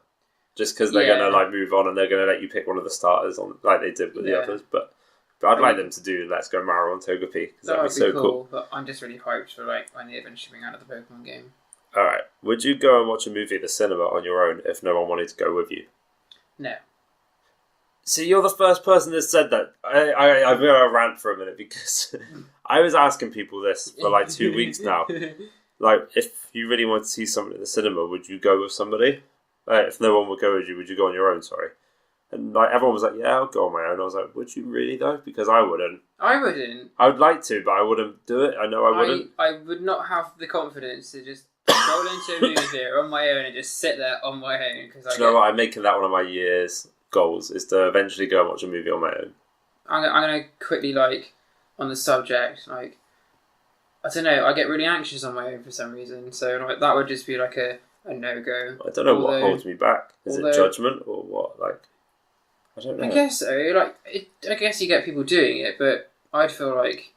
Just because they're going to like move on and they're going to let you pick one of the starters on like they did with the others. But I'd like them to do Let's Go Marill and Togepi because that'd be so cool. But I'm just really hyped for like when they eventually bring out of the Pokemon game. Alright. Would you go and watch a movie at the cinema on your own if no one wanted to go with you? No. See, you're the first person that said that. I'm going to rant for a minute because I was asking people this for like 2 weeks now. Like, if you really want to see something at the cinema, would you go with somebody? If no one would go with you, would you go on your own, sorry? And like everyone was like, yeah, I'll go on my own. I was like, would you really though? Because I wouldn't. I wouldn't. I would like to, but I wouldn't do it. I know I wouldn't. I would not have the confidence to just roll into a movie theatre on my own and just sit there on my own. Do you know what? I'm making that one of my year's goals, is to eventually go and watch a movie on my own. I'm going to quickly, like, on the subject, like, I don't know, I get really anxious on my own for some reason, so like, that would just be like a no-go. I don't know what holds me back. Is it judgment or what? Like, I don't know. I guess so. Like, I guess you get people doing it, but I'd feel like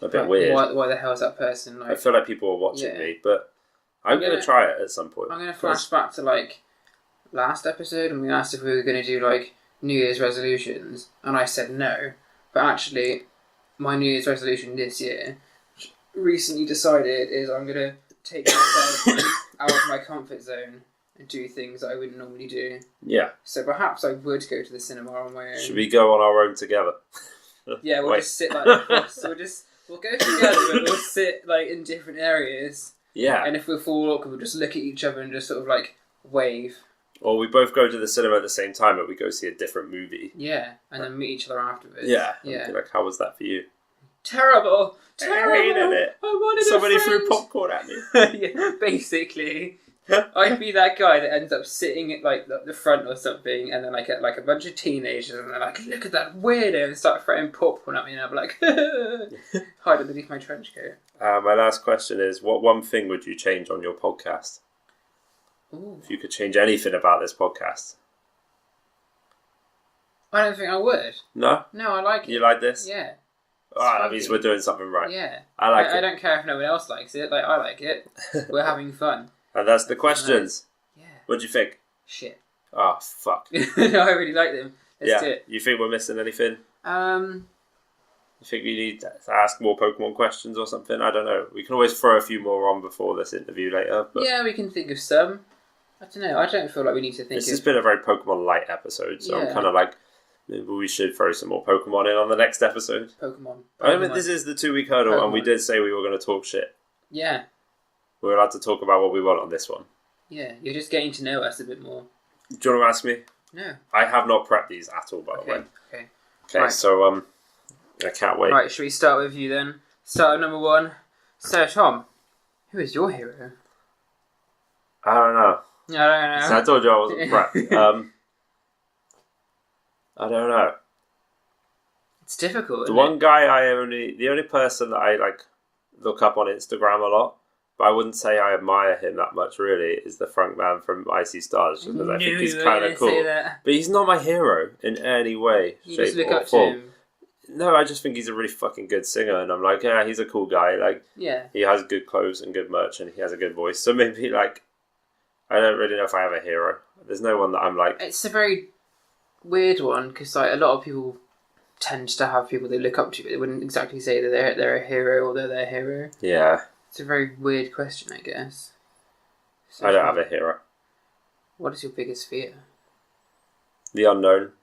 a bit weird. Why the hell is that person? Like, I feel like people are watching me, but I'm going to try it at some point. I'm going to flash back to like last episode, and we asked if we were going to do like New Year's resolutions, and I said no. But actually, my New Year's resolution this year, recently decided, is I'm going to take myself out of my comfort zone and do things that I wouldn't normally do. Yeah. So perhaps I would go to the cinema on my own. Should we go on our own together? Yeah, we'll Wait. just sit like across. We'll go together, but we'll sit like in different areas. Yeah. And if we fall awkward, we'll just look at each other and just sort of like wave. Or we both go to the cinema at the same time, but we go see a different movie. Yeah, and then meet each other afterwards. Yeah. Yeah. And be like, how was that for you? Terrible. I hated it. I wanted Somebody a friend. threw popcorn at me. Yeah, basically. I'd be that guy that ends up sitting at like the front or something, and then like a bunch of teenagers, and they're like, "Look at that weirdo," and start throwing popcorn at me, and I'm like, hide underneath my trench coat. My last question is: what one thing would you change on your podcast? Ooh. If you could change anything about this podcast? I don't think I would. No? No, I like it. You like this? Yeah. Alright, that means we're doing something right. Yeah. I like it. I don't care if no one else likes it. Like, I like it. We're having fun. And that's the questions. Yeah. What do you think? Shit. Oh, fuck. No, I really like them. Let's do it. You think we're missing anything? Um, You think we need to ask more Pokemon questions or something? I don't know. We can always throw a few more on before this interview later. But yeah, we can think of some. I don't know. I don't feel like we need to think this of... has been a very Pokemon light episode, so I'm Yeah. kind of like, maybe we should throw some more Pokemon in on the next episode. Pokemon. I mean, this is the 2-week hurdle, and we Pokemon. did say we were going to talk shit. Yeah. We're allowed to talk about what we want on this one. Yeah, you're just getting to know us a bit more. Do you want to ask me? No. I have not prepped these at all, by the way. Okay. Okay, Right. so I can't wait. Right, should we start with you then? Start at number 1. So, Tom, who is your hero? I don't know. I don't know. So I told you I wasn't prepped. I don't know. It's difficult. The isn't the only person that I like look up on Instagram a lot, but I wouldn't say I admire him that much. Really, is the Frank man from Icy Stars, just because I think he's kind of cool. But he's not my hero in any way, You shape, just look or up to form. him. No, I just think he's a really fucking good singer, and I'm like, yeah, he's a cool guy. Like, Yeah. he has good clothes and good merch, and he has a good voice. So maybe like, I don't really know if I have a hero. There's no one that I'm like. It's a very weird one, because like, a lot of people tend to have people they look up to, but they wouldn't exactly say that they're a hero or they're their hero. Yeah, It's a very weird question, I guess. So I don't have a hero. What is your biggest fear? The unknown.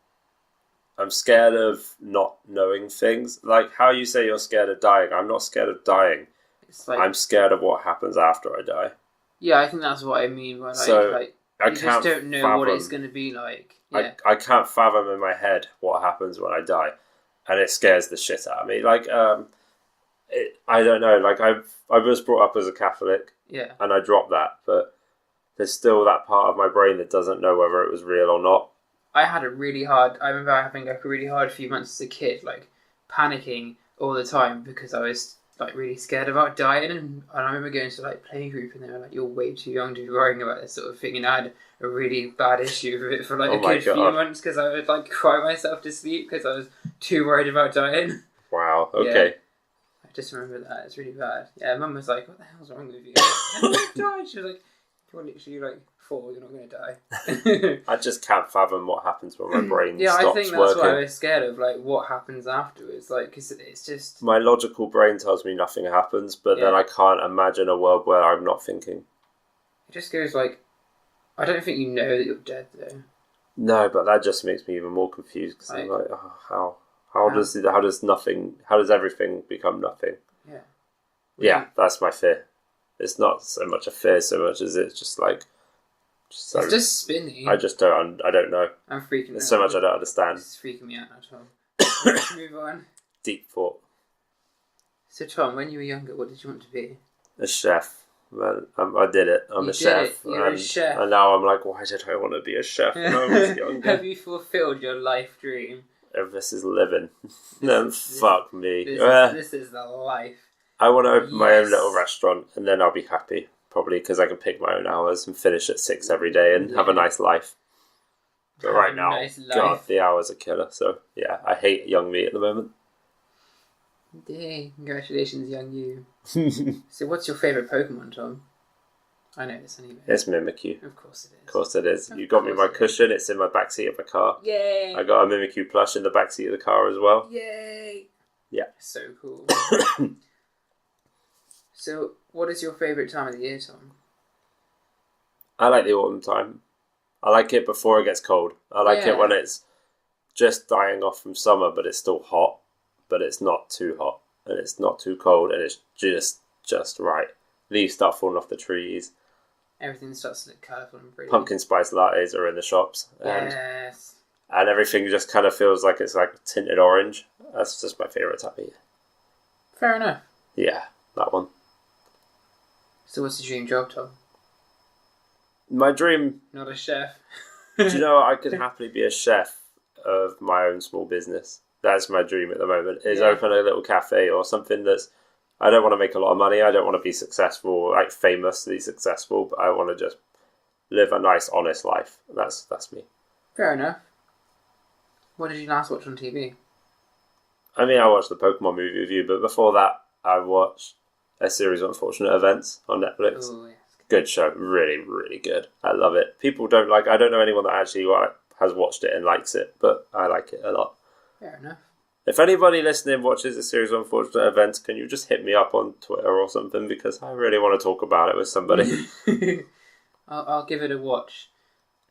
I'm scared of not knowing things. Like how you say you're scared of dying. I'm not scared of dying. It's like, I'm scared of what happens after I die. yeah, I think that's what I mean by like, So, like I you can't just don't know fathom, what it's going to be like. Yeah. I can't fathom in my head what happens when I die, and it scares the shit out of me. Like I don't know. Like I was brought up as a Catholic, Yeah. and I dropped that, but there's still that part of my brain that doesn't know whether it was real or not. I remember having like a really hard few months as a kid, like panicking all the time because I was like really scared about dying, and I remember going to like playgroup and they were like, "You're way too young to be worrying about this sort of thing," and I had a really bad issue with it for like Oh a my good few God. months because I would like cry myself to sleep because I was too worried about dying. Wow. Okay. I just remember that. It's really bad. Yeah, Mum was like, "What the hell's wrong with you?" I'm going to die. She was like, "You're literally like 4, you're not going to die." I just can't fathom what happens when my brain Yeah, stops I think that's working. what I was scared of, like what happens afterwards, like because it's just My logical brain tells me nothing happens, but then Yeah. I can't imagine a world where I'm not thinking. it just goes like I don't think you know that you're dead though. No, but that just makes me even more confused because I'm like, oh, how does everything become nothing? Yeah. Yeah, that's my fear. It's not so much a fear so much as it's just like, It's just spinning. I just don't know. I'm freaking out. There's so much I don't understand. It's freaking me out now, Tom. Let's move on. Deep thought. So Tom, when you were younger, what did you want to be? A chef. Well, I did it. I'm You a did chef. it. You're a chef. And now I'm like, why did I want to be a chef when I was younger? Have you fulfilled your life dream? This is living. No, fuck me. This is the life. I want to open my own Yes. little restaurant, and then I'll be happy. Probably because I can pick my own hours and finish at 6 every day and have a nice life. But Have right a now, nice life. God, the hours are killer. So yeah, I hate young me at the moment. Yay, congratulations, young you. So what's your favourite Pokemon, Tom? I know this anyway. It's Mimikyu. Of course it is. Of course it is. Of You got me my course it is. cushion. It's in my backseat of my car. Yay! I got a Mimikyu plush in the backseat of the car as well. Yay! Yeah. So cool. So, what is your favourite time of the year, Tom? I like the autumn time. I like it before it gets cold. I like it when it's just dying off from summer, but it's still hot, but it's not too hot, and it's not too cold, and it's just right. Leaves start falling off the trees. Everything starts to look colourful and pretty. Pumpkin spice lattes are in the shops. Yes. And everything just kind of feels like it's like tinted orange. That's just my favourite type of year. Fair enough. Yeah, that one. So what's your dream job, Tom? My dream... Not a chef. Do you know, I could happily be a chef of my own small business. That's my dream at the moment, is open a little cafe or something that's... I don't want to make a lot of money. I don't want to be successful, like famously successful, but I want to just live a nice, honest life. That's me. Fair enough. What did you last watch on TV? I mean, I watched the Pokemon movie with you, but before that, I watched a series of Unfortunate Events on Netflix. Oh, yes. Good show. Really, really good. I love it. People don't like... I don't know anyone that actually has watched it and likes it, but I like it a lot. Fair enough. If anybody listening watches a series of Unfortunate Events, can you just hit me up on Twitter or something? Because I really want to talk about it with somebody. I'll give it a watch.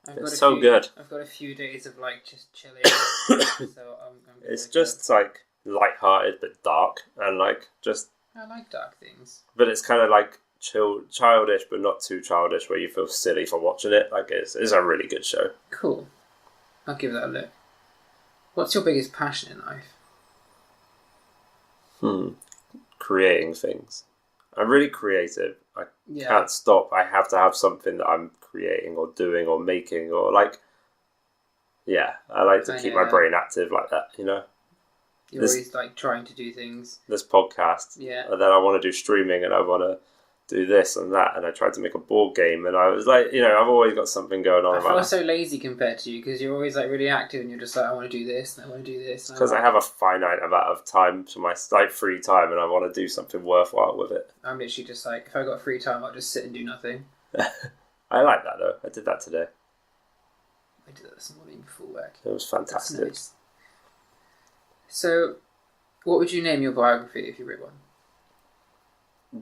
It's so good. I've got a few days of like just chilling. So I'm It's just like light-hearted but dark and like just... I like dark things. But it's kind of like childish but not too childish where you feel silly for watching it. Like it's a really good show. Cool. I'll give that a look. What's your biggest passion in life? Creating things. I'm really creative. I can't stop. I have to have something that I'm creating or doing or making or like... Yeah, I like to keep my brain active like that, you know? You're always like trying to do things. This podcast. Yeah. And then I want to do streaming and I want to do this and that. And I tried to make a board game and I was like, you know, I've always got something going on. I feel so lazy compared to you because you're always like really active and you're just like, I want to do this and I want to do this. Because I have a finite amount of time to my like free time and I want to do something worthwhile with it. I'm literally just like, if I got free time, I'll just sit and do nothing. I like that though. I did that today. I did that this morning before work. It was fantastic. Nice. So, what would you name your biography if you wrote one?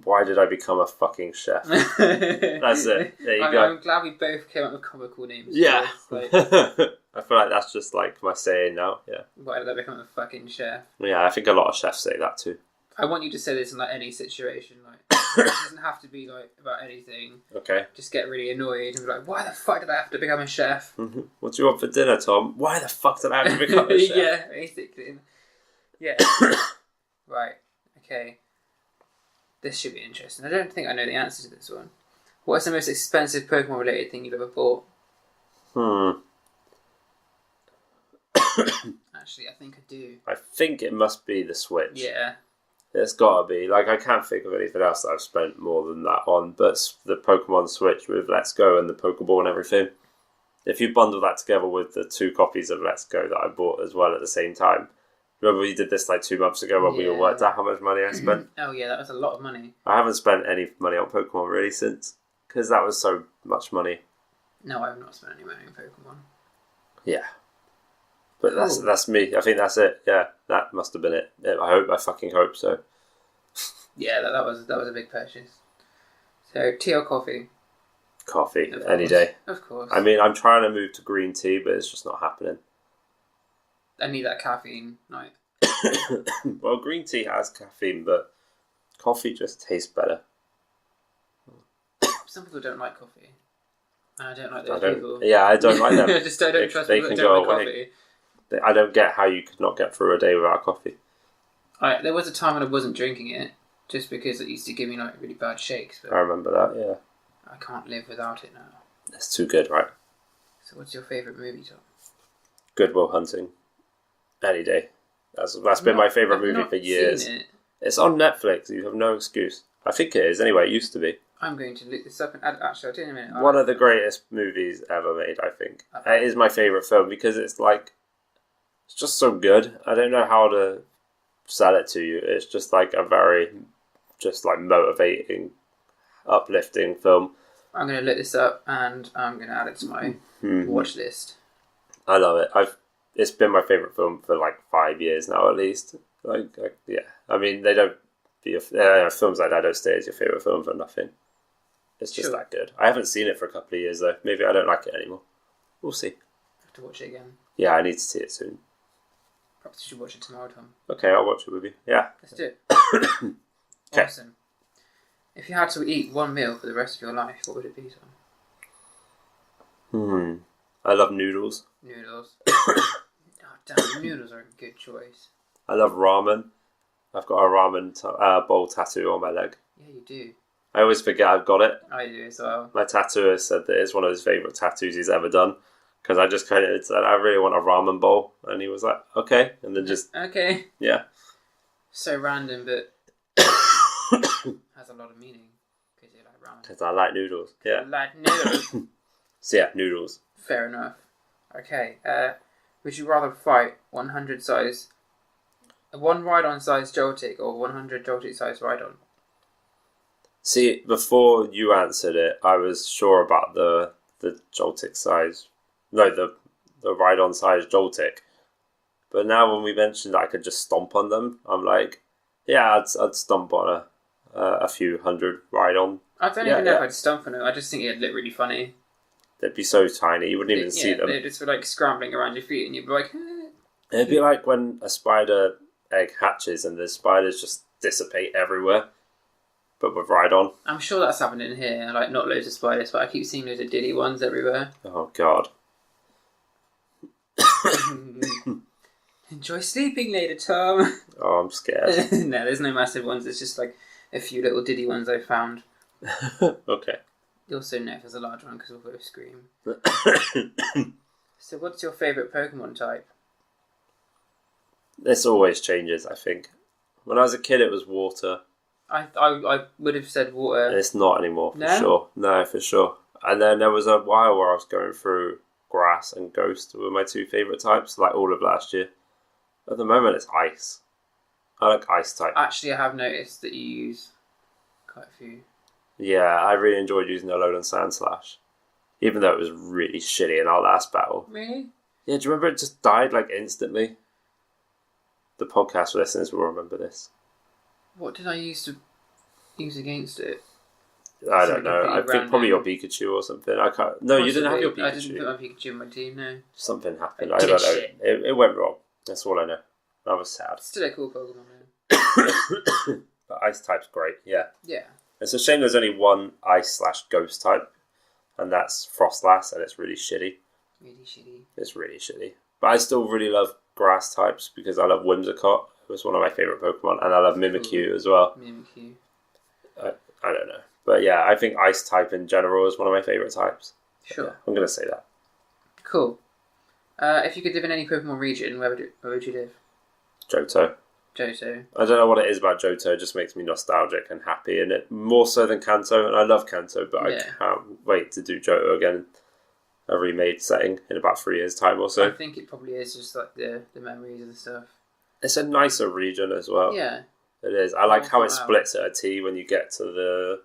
Why did I become a fucking chef? That's it. There you go. I'm glad we both came up with comical names. Yeah. Like, I feel like that's just like my saying now. Yeah. why did I become a fucking chef? Yeah, I think a lot of chefs say that too. I want you to say this in like any situation. Like, it doesn't have to be like about anything. Okay. Just get really annoyed and be like, why the fuck did I have to become a chef? What do you want for dinner, Tom? Why the fuck did I have to become a chef? Yeah, basically. Yeah. Right. Okay. This should be interesting. I don't think I know the answer to this one. What is the most expensive Pokemon related thing you've ever bought? Actually, I think I do. I think it must be the Switch. Yeah. It's gotta be. Like, I can't think of anything else that I've spent more than that on, but the Pokemon Switch with Let's Go and the Pokeball and everything. If you bundle that together with the 2 copies of Let's Go that I bought as well at the same time. Remember we did this like 2 months ago when we all worked out how much money I spent? Oh yeah, that was a lot of money. I haven't spent any money on Pokemon really since, because that was so much money. No, I have not spent any money on Pokemon. Yeah. But that's me. I think that's it. Yeah, that must have been it. Yeah, I fucking hope so. Yeah, that was a big purchase. So, tea or coffee? Coffee, any day. Of course. I mean, I'm trying to move to green tea, but it's just not happening. I need that caffeine night. Well, green tea has caffeine, but coffee just tastes better. Some people don't like coffee. And I don't like those people. Yeah, I don't like them. I just don't trust people that don't like coffee. I don't get how you could not get through a day without coffee. There was a time when I wasn't drinking it, just because it used to give me like really bad shakes. But I remember that, yeah. I can't live without it now. It's too good, right? So what's your favourite movie, Tom? Good Will Hunting. Any day. That's been my favourite movie for years. It's on Netflix. You have no excuse. I think it is. Anyway, it used to be. I'm going to look this up and actually, I'll tell you in a minute. One of the greatest movies ever made, I think. It is my favourite film because it's like... It's just so good. I don't know how to sell it to you. It's just like a very... Just like motivating, uplifting film. I'm going to look this up and I'm going to add it to my watch list. I love it. It's been my favourite film for like 5 years now at least. Yeah. I mean, they don't... films like that don't stay as your favourite film for nothing. It's just Sure. that good. I haven't seen it for a couple of years though. Maybe I don't like it anymore. We'll see. I have to watch it again. Yeah, I need to see it soon. Perhaps you should watch it tomorrow, Tom. Okay, I'll watch it with you. Yeah. Let's do it. 'Kay. Awesome. If you had to eat one meal for the rest of your life, what would it be, Tom? I love noodles. Noodles. Oh, damn, noodles are a good choice. I love ramen. I've got a ramen bowl tattoo on my leg. Yeah, you do. I always forget I've got it. I do as well. My tattooer said that it's one of his favourite tattoos he's ever done. Because I just kind of said, I really want a ramen bowl. And he was like, okay. And then just, Okay. yeah. So random, but has a lot of meaning. Because you like ramen. Because I like noodles. Yeah. Like noodles. So yeah, noodles. Fair enough. Okay. Would you rather fight 100 size... one ride-on size Joltik or 100 Joltik size ride-on? See, before you answered it, I was sure about the Joltik size. No, the ride-on size Joltik. But now when we mentioned that I could just stomp on them, I'm like, yeah, I'd stomp on a few hundred ride-on. I don't even know if I'd stomp on them. I just think it'd look really funny. They'd be so tiny, you wouldn't even see them. They'd just be like scrambling around your feet and you'd be like... It'd be like when a spider egg hatches and the spiders just dissipate everywhere. But with ride-on. I'm sure that's happening here. Like, not loads of spiders, but I keep seeing loads of diddy ones everywhere. Oh, God. Enjoy sleeping later, Tom. Oh, I'm scared. No, there's no massive ones. It's just like a few little diddy ones I found. Okay. You also know if there's a large one because we'll both scream. So what's your favourite Pokemon type? This always changes, I think. When I was a kid, it was water. I would have said water. It's not anymore, for No? sure. No, for sure. And then there was a while where I was going through grass and ghost were my two favourite types, like all of last year. At the moment, it's ice. I like ice type. Actually, I have noticed that you use quite a few. Yeah, I really enjoyed using Alolan Sandslash. Even though it was really shitty in our last battle. Really? Yeah, do you remember it just died like instantly? The podcast listeners will remember this. What did I use against it? I don't know. I completely think probably your random. Pikachu or something. I can't. No, you didn't have your Pikachu. I didn't put my Pikachu in my team, no. Something happened. I I don't know. did shit. It went wrong. That's all I know. I was sad. Still a cool Pokemon, though. But ice type's great. Yeah. Yeah. It's a shame there's only one ice/ghost type, and that's Frostlass, and it's really shitty. Really shitty. It's really shitty. But I still really love grass types because I love Whimsicott. It was one of my favourite Pokemon, and I love Mimikyu as well. Mimikyu. I don't know. But yeah, I think ice type in general is one of my favourite types. Sure. Yeah, I'm going to say that. Cool. If you could live in any Pokemon region, where would you live? Johto. Johto. I don't know what it is about Johto, it just makes me nostalgic and happy in it. More so than Kanto, and I love Kanto, but Yeah. I can't wait to do Johto again. A remade setting in about 3 years' time or I so. think it probably is just like the memories and stuff. It's a nicer region as well. Yeah. It is. I like how it Wow. splits at a T when you get to the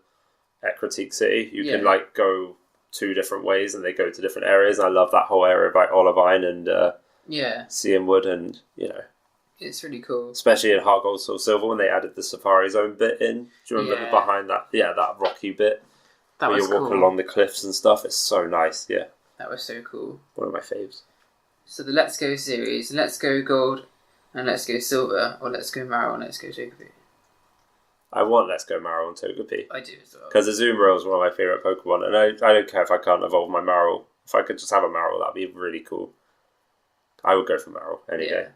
Ecruteak City. You can Yeah. like go 2 different ways and they go to different areas. I love that whole area by Olivine and Yeah. Cianwood and, you know, It's really cool. especially in Heart Gold Soul Silver when they added the Safari Zone bit in. Do you remember Yeah. behind that? Yeah, that rocky bit That where was you're walking cool. along the cliffs and stuff. It's so nice. Yeah, That was so cool. one of my faves. So the Let's Go series, Let's Go Gold and Let's Go Silver, or Let's Go Marrow and Let's Go Togepi. I want Let's Go Marrow and Togepi. I do as well. Because Azumarill is one of my favourite Pokemon, and I don't care if I can't evolve my Marill. If I could just have a Marill, that'd be really cool. I would go for Marill any day.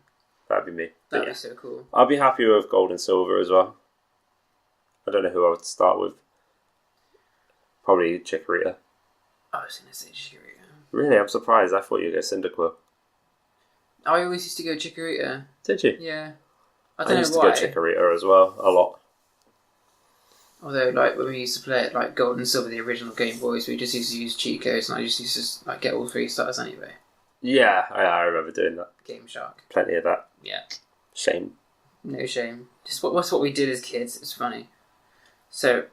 That'd be me. But That'd yeah, be so cool. I'll be happy with Gold and Silver as well. I don't know who I would start with. Probably Chikorita. I was going to say Chikorita. Really, I'm surprised. I thought you'd go Cyndaquil. I always used to go Chikorita. Did you? Yeah. I I don't used know to why. go Chikorita as well, a lot. Although, like, when we used to play it, like, Gold and Silver, the original Game Boys, we just used to use cheat codes, and I just used to, like, get all 3 stars anyway. Yeah, I remember doing that. Game Shark. Plenty of that. Yeah. Shame. No shame. Just what's what we did as kids. It's funny. So,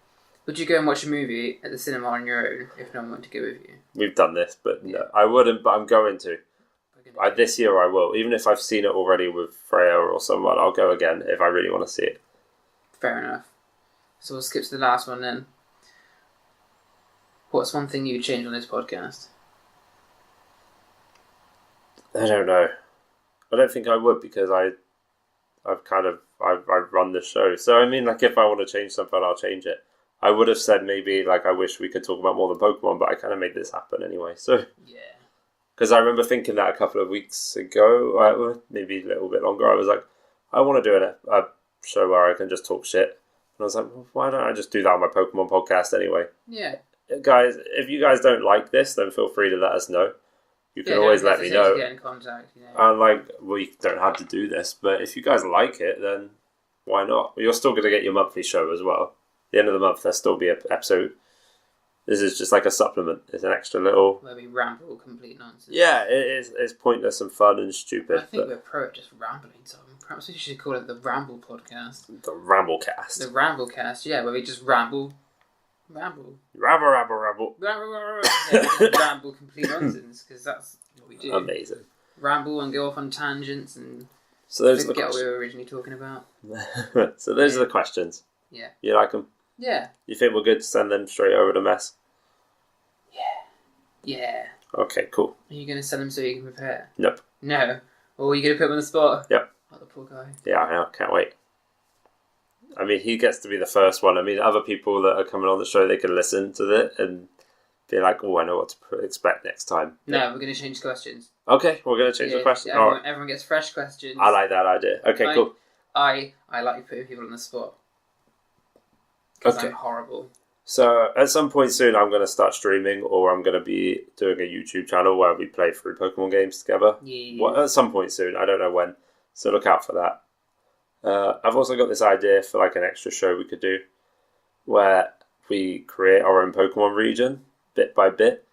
would you go and watch a movie at the cinema on your own if no one wanted to go with you? We've done this, but no, I wouldn't, but I'm going to. We're gonna This year I will. Even if I've seen it already with Freya or someone, I'll go again if I really want to see it. Fair enough. So we'll skip to the last one then. What's one thing you'd change on this podcast? I don't know. I don't think I would because I've run the show. So I mean, like, if I want to change something, I'll change it. I would have said maybe like I wish we could talk about more than Pokemon, but I kind of made this happen anyway. So Yeah. because I remember thinking that a couple of weeks ago, maybe a little bit longer. I was like, I want to do a show where I can just talk shit, and I was like, well, why don't I just do that on my Pokemon podcast anyway? Yeah. Guys, if you guys don't like this, then feel free to let us know. You can always let me know. Get in contact, And like, we don't have to do this, but if you guys like it, then why not? You're still going to get your monthly show as well. At the end of the month, there'll still be an episode. This is just like a supplement. It's an extra little... Where we ramble complete nonsense. Yeah, it's pointless and fun and stupid. I think we're pro at just rambling, Tom. Perhaps we should call it the Ramble Podcast. The Ramblecast. The Ramblecast, yeah, where we just ramble. Rabble. Ramble, yeah, we just ramble complete nonsense, because that's what we do. Amazing. Ramble and go off on tangents and So those are the forget what we questions. were originally talking about. So those are the questions. Yeah. You like them? Yeah. You think we're good to send them straight over to Mess? Yeah. Okay, cool. Are you going to send them so you can prepare? Nope. No. Or are you going to put them on the spot? Yep. Oh, the poor guy. Yeah, I know. Can't wait. I mean, he gets to be the first one. I mean, other people that are coming on the show, they can listen to it and be like, oh, I know what to expect next time. No, we're going to change questions. Okay, we're going to change the question. Everyone gets fresh questions. I like that idea. Okay, cool. I like putting people on the spot. Because Okay. I'm horrible. So at some point soon, I'm going to start streaming, or I'm going to be doing a YouTube channel where we play through Pokemon games together. Yeah. Well, at some point soon, I don't know when. So look out for that. I've also got this idea for like an extra show we could do, where we create our own Pokemon region bit by bit.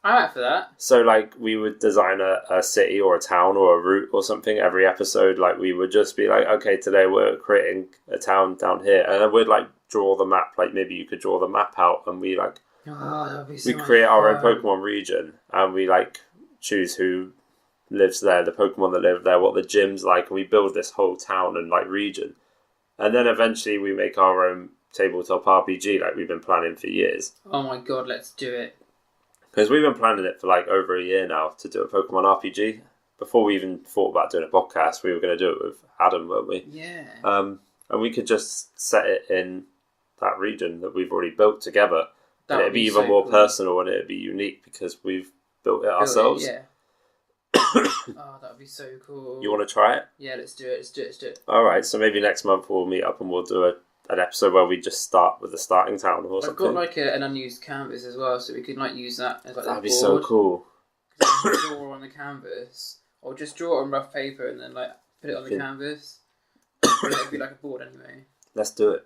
I'm out for that. So like we would design a city or a town or a route or something every episode. Like we would just be like, okay, today we're creating a town down here, and then we'd like draw the map. Like maybe you could draw the map out, and we like Oh, that would be so we much create our own fun. Pokemon region, and we like choose who lives there, the Pokemon that live there, what the gym's like, and we build this whole town and like region, and then eventually we make our own tabletop RPG like we've been planning for years. Oh my god, let's do it. Because we've been planning it for like over a year now to do a Pokemon RPG. Before we even thought about doing a podcast, we were going to do it with Adam, weren't we? Yeah. And we could just set it in that region that we've already built together. That And would it'd be be even so more cool. personal, and it'd be unique because we've built it ourselves. Yeah. Oh, that would be so cool. You want to try it? Yeah, let's do it. Let's do it. Alright, so maybe next month we'll meet up and we'll do an episode where we just start with the starting town or I've something. got like an unused canvas as well, so we could like use that as like That'd the be board. so cool. Just draw on the canvas, or just draw it on rough paper and then like put it on the Okay. canvas. It'd be like a board anyway. Let's do it.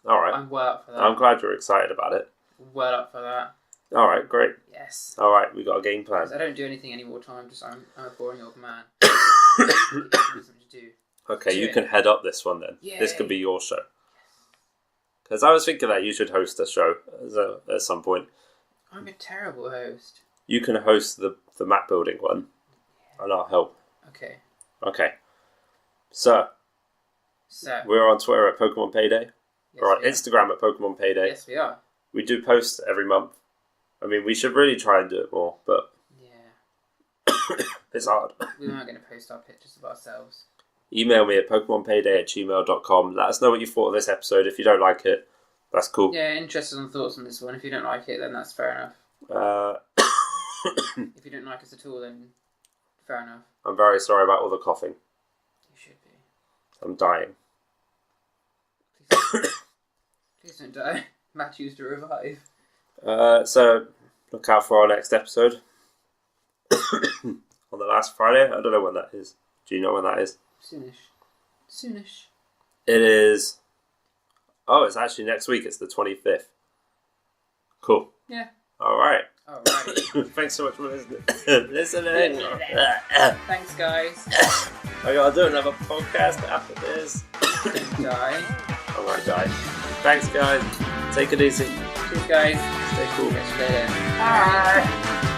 Alright. I'm well up for that. I'm glad you're excited about it. well up for that. Alright, great. Yes. Alright, we got a game plan. 'Cause I don't do anything any more time. Just I'm a boring old man. Something to do. Okay, you Yeah. can head up this one then. Yay. This could be your show. Because I was thinking that you should host a show at some point. I'm a terrible host. You can host the map building one, and I'll help. Okay. Okay. So, So. we're on Twitter at Pokemon Payday. Yes, We're on we are. Instagram at Pokemon Payday. Yes, we are. We do post every month. I mean, we should really try and do it more, but Yeah. it's hard. We weren't going to post our pictures of ourselves. Email me at PokemonPayday@gmail.com. Let us know what you thought of this episode. If you don't like it, that's cool. Yeah, interested on thoughts on this one. If you don't like it, then that's fair enough. If you don't like us at all, then fair enough. I'm very sorry about all the coughing. You should be. I'm dying. Please don't die. Matthew's to revive. So, look out for our next episode. On the last Friday. I don't know when that is. Do you know when that is? Soonish. It is... Oh, it's actually next week. It's the 25th. Cool. Yeah. Alright. Alright. Thanks so much for listening. Thanks, guys. I gotta do another podcast after this. Don't die. I might die. Thanks, guys. Take it easy. Cheers, guys. Stay cool. Catch you later. Bye.